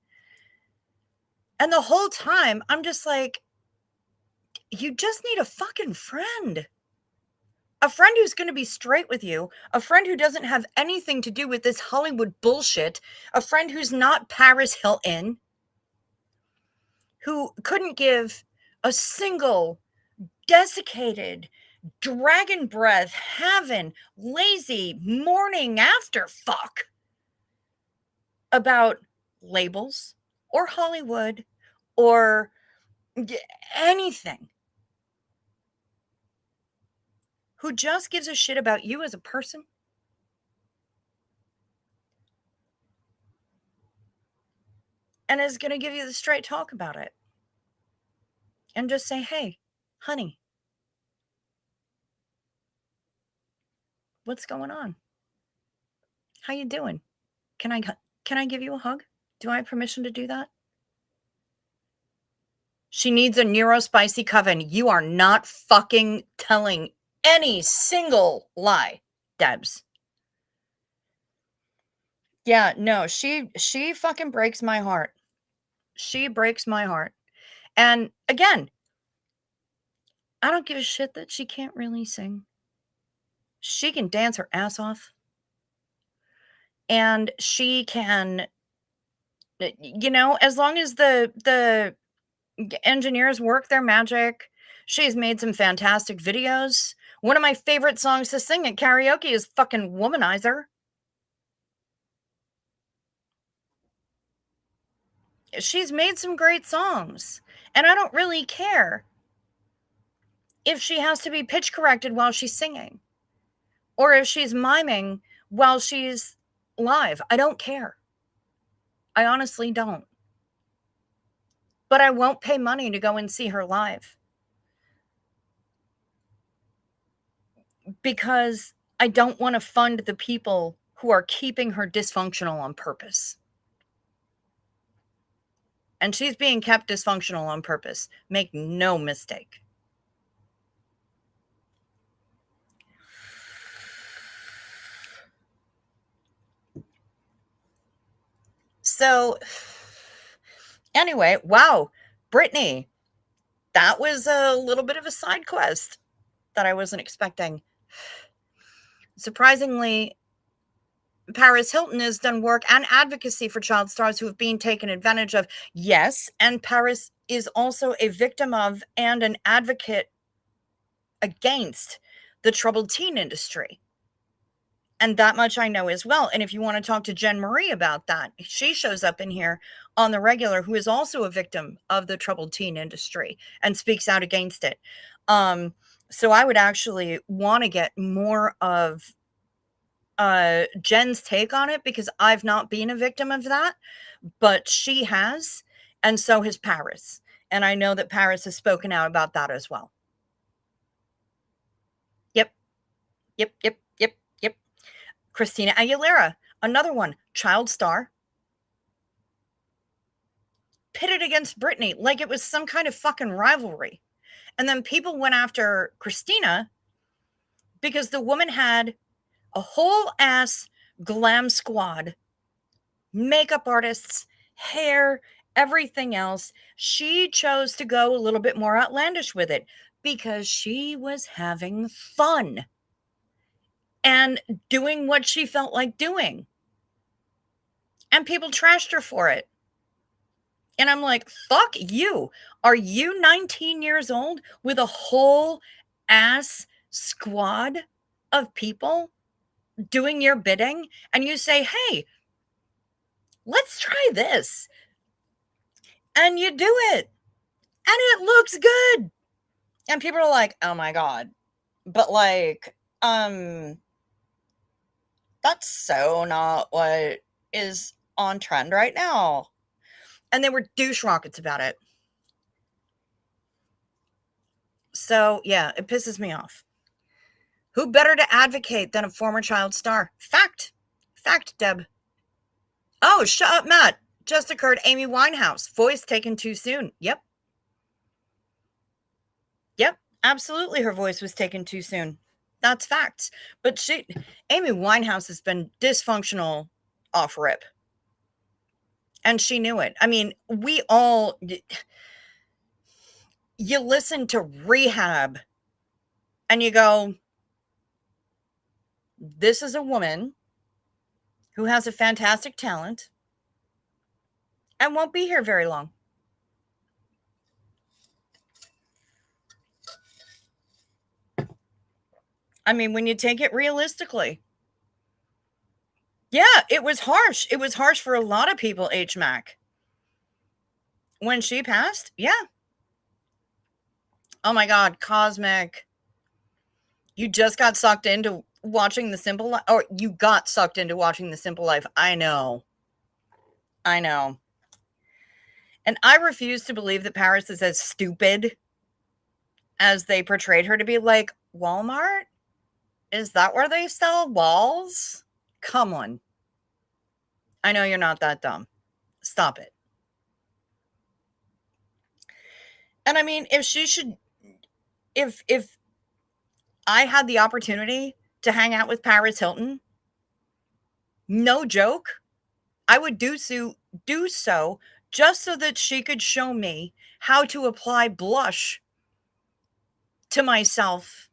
And the whole time, I'm just like, you just need a fucking friend. A friend who's going to be straight with you. A friend who doesn't have anything to do with this Hollywood bullshit. A friend who's not Paris Hilton. Who couldn't give a single desiccated, dragon breath, having lazy morning after fuck about labels or Hollywood or anything. Who just gives a shit about you as a person. And is going to give you the straight talk about it. And just say, hey, honey, what's going on? How you doing? Can I give you a hug? Do I have permission to do that? She needs a neurospicy coven. You are not fucking telling any single lie, Debs. Yeah, no, she fucking breaks my heart. She breaks my heart. And again, I don't give a shit that she can't really sing. She can dance her ass off. And she can, as long as the engineers work their magic. She's made some fantastic videos. One of my favorite songs to sing at karaoke is fucking Womanizer. She's made some great songs, and I don't really care if she has to be pitch corrected while she's singing or if she's miming while she's live. I don't care. I honestly don't. But I won't pay money to go and see her live because I don't want to fund the people who are keeping her dysfunctional on purpose. And she's being kept dysfunctional on purpose. Make no mistake. So, anyway, wow, Brittany, that was a little bit of a side quest that I wasn't expecting. Surprisingly, Paris Hilton has done work and advocacy for child stars who have been taken advantage of. Yes, and Paris is also a victim of and an advocate against the troubled teen industry. And that much I know as well. And if you want to talk to Jen Marie about that, she shows up in here on the regular, who is also a victim of the troubled teen industry and speaks out against it. So I would actually want to get more of Jen's take on it because I've not been a victim of that, but she has, and so has Paris. And I know that Paris has spoken out about that as well. Yep. Yep. Yep. Yep. Yep. Christina Aguilera, another one, child star, pitted against Britney like it was some kind of fucking rivalry. And then people went after Christina because the woman had a whole ass glam squad, makeup artists, hair, everything else. She chose to go a little bit more outlandish with it because she was having fun and doing what she felt like doing. And people trashed her for it. And I'm like, fuck you. Are you 19 years old with a whole ass squad of people doing your bidding? And you say, hey, let's try this. And you do it. And it looks good. And people are like, oh my God. But like, that's so not what is on trend right now. And they were douche rockets about it. So yeah, it pisses me off. Who better to advocate than a former child star? Fact. Fact, Deb. Oh, shut up, Matt. Just occurred. Amy Winehouse. Voice taken too soon. Yep. Yep. Absolutely. Her voice was taken too soon. That's facts. But Amy Winehouse has been dysfunctional off rip. And she knew it. I mean, you listen to Rehab and you go, this is a woman who has a fantastic talent and won't be here very long. I mean, when you take it realistically. Yeah, it was harsh. It was harsh for a lot of people, H. Mac. When she passed, yeah. Oh my God, Cosmic. You just got sucked into watching The Simple Life, or you got sucked into watching The Simple Life. I know. I know. And I refuse to believe that Paris is as stupid as they portrayed her to be. Like, Walmart? Is that where they sell walls? Come on. I know you're not that dumb. Stop it. And I mean, if I had the opportunity to hang out with Paris Hilton, no joke, I would do so just so that she could show me how to apply blush to myself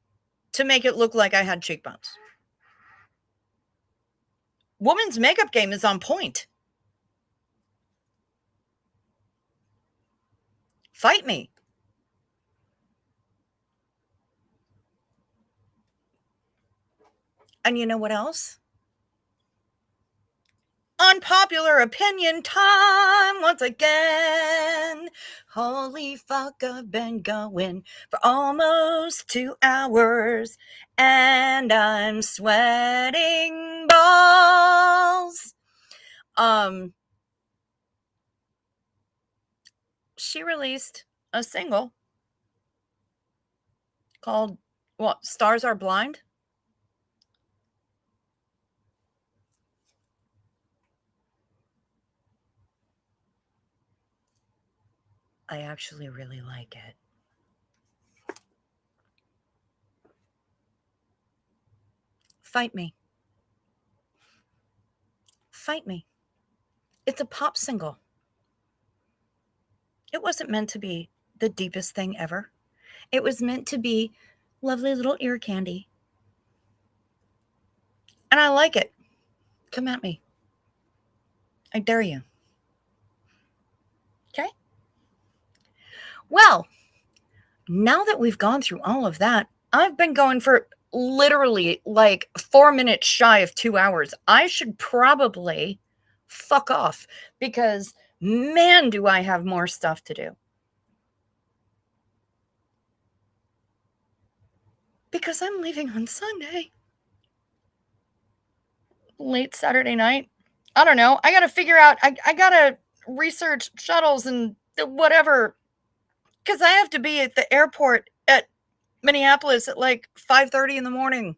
to make it look like I had cheekbones. Woman's makeup game is on point. Fight me. And you know what else? unpopular opinion time once again. Holy fuck, I've been going for almost 2 hours and I'm sweating balls. She released a single called what? Stars Are Blind. I actually really like it. Fight me. Fight me. It's a pop single. It wasn't meant to be the deepest thing ever. It was meant to be lovely little ear candy. And I like it. Come at me. I dare you. Okay? Well, now that we've gone through all of that, I've been going for literally like 4 minutes shy of 2 hours. I should probably fuck off because, man, do I have more stuff to do. Because I'm leaving on Sunday. Late Saturday night. I don't know. I got to figure out, I got to research shuttles and whatever. Because I have to be at the airport at Minneapolis at like 5:30 in the morning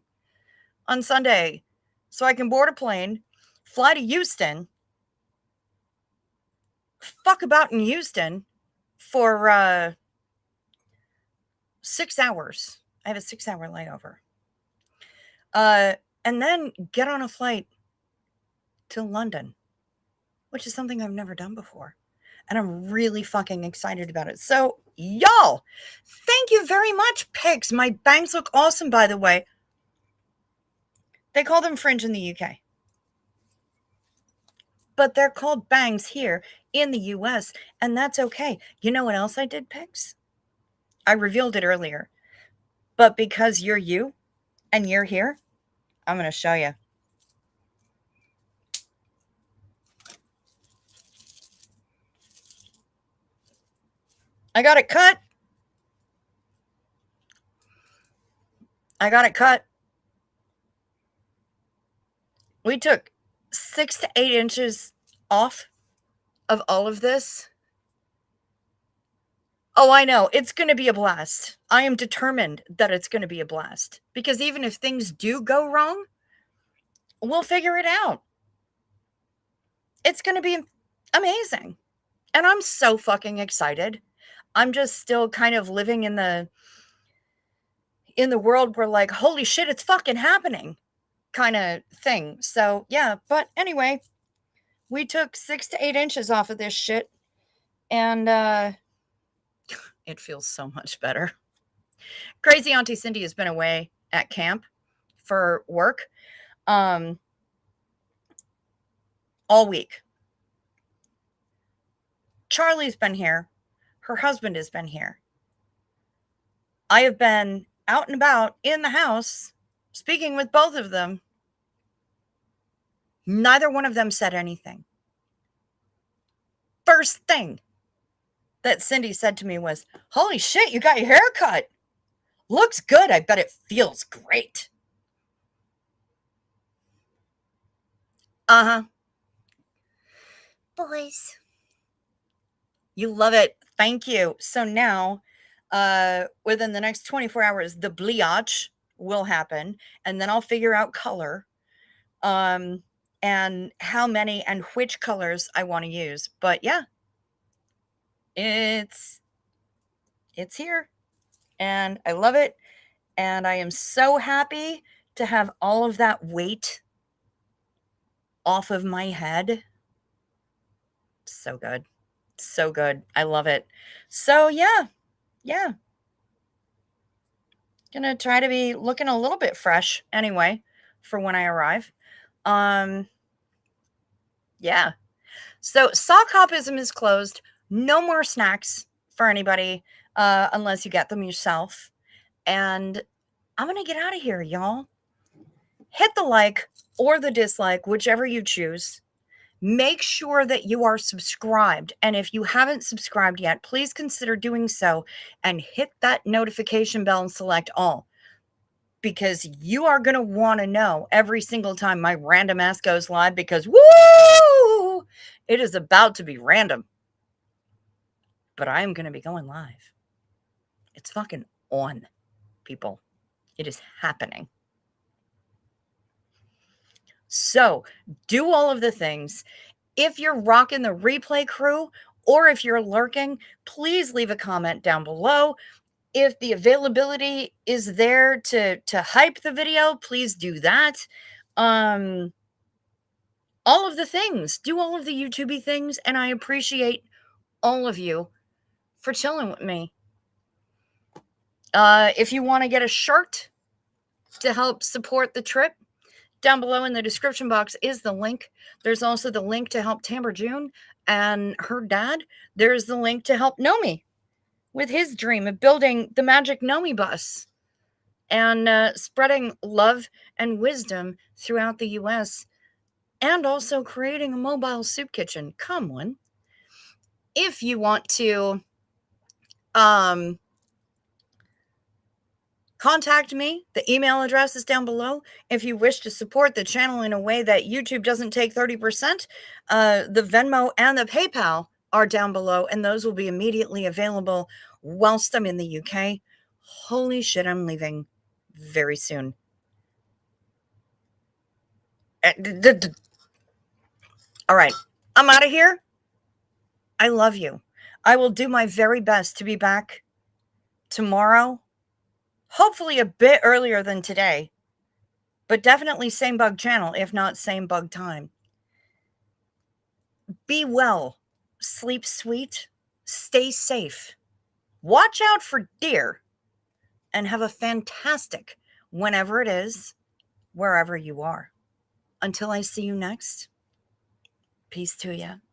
on Sunday. So I can board a plane, fly to Houston, fuck about in Houston for 6 hours. I have a 6-hour layover. And then get on a flight to London, which is something I've never done before. And I'm really fucking excited about it. So, y'all, thank you very much, pigs. My bangs look awesome, by the way. They call them fringe in the UK. But they're called bangs here in the US, and that's okay. You know what else I did, pigs? I revealed it earlier. But because you're you and you're here, I'm going to show you. I got it cut. We took 6 to 8 inches off of all of this. Oh, I know. It's going to be a blast. I am determined that it's going to be a blast. Because even if things do go wrong, we'll figure it out. It's going to be amazing. And I'm so fucking excited. I'm just still kind of living in the world where like, holy shit, it's fucking happening kind of thing. So yeah, but anyway, we took 6 to 8 inches off of this shit and it feels so much better. Crazy Auntie Cindy has been away at camp for work all week. Charlie's been here. Her husband has been here. I have been out and about in the house speaking with both of them. Neither one of them said anything. First thing that Cindy said to me was, holy shit, you got your hair cut. Looks good. I bet it feels great. Uh-huh. Boys. You love it. Thank you. So now, within the next 24 hours, the bleach will happen. And then I'll figure out color. And how many and which colors I want to use. But yeah, it's here and I love it. And I am so happy to have all of that weight off of my head. So good. So good. I love it. So yeah. Gonna try to be looking a little bit fresh anyway for when I arrive. Yeah. So sock hopism is closed. No more snacks for anybody unless you get them yourself. And I'm going to get out of here, y'all. Hit the like or the dislike, whichever you choose. Make sure that you are subscribed. And if you haven't subscribed yet, please consider doing so and hit that notification bell and select all, because you are going to want to know every single time my random ass goes live, because woo, it is about to be random. But I am going to be going live. It's fucking on, people. It is happening. So do all of the things. If you're rocking the replay crew, or if you're lurking, please leave a comment down below. If the availability is there to hype the video, please do that. All of the things. Do all of the YouTubey things, and I appreciate all of you for chilling with me. If you want to get a shirt to help support the trip, down below in the description box is the link. There's also the link to help Tamber June and her dad. There's the link to help Nomi with his dream of building the magic Nomi bus and spreading love and wisdom throughout the US, and also creating a mobile soup kitchen. Come on. If you want to contact me, the email address is down below. If you wish to support the channel in a way that YouTube doesn't take 30%, the Venmo and the PayPal are down below, and those will be immediately available whilst I'm in the UK. Holy shit, I'm leaving very soon. All right, I'm out of here. I love you. I will do my very best to be back tomorrow. Hopefully a bit earlier than today, but definitely same bug channel, if not same bug time. Be well, sleep sweet, stay safe, watch out for deer, and have a fantastic whenever it is, wherever you are. Until I see you next, peace to ya.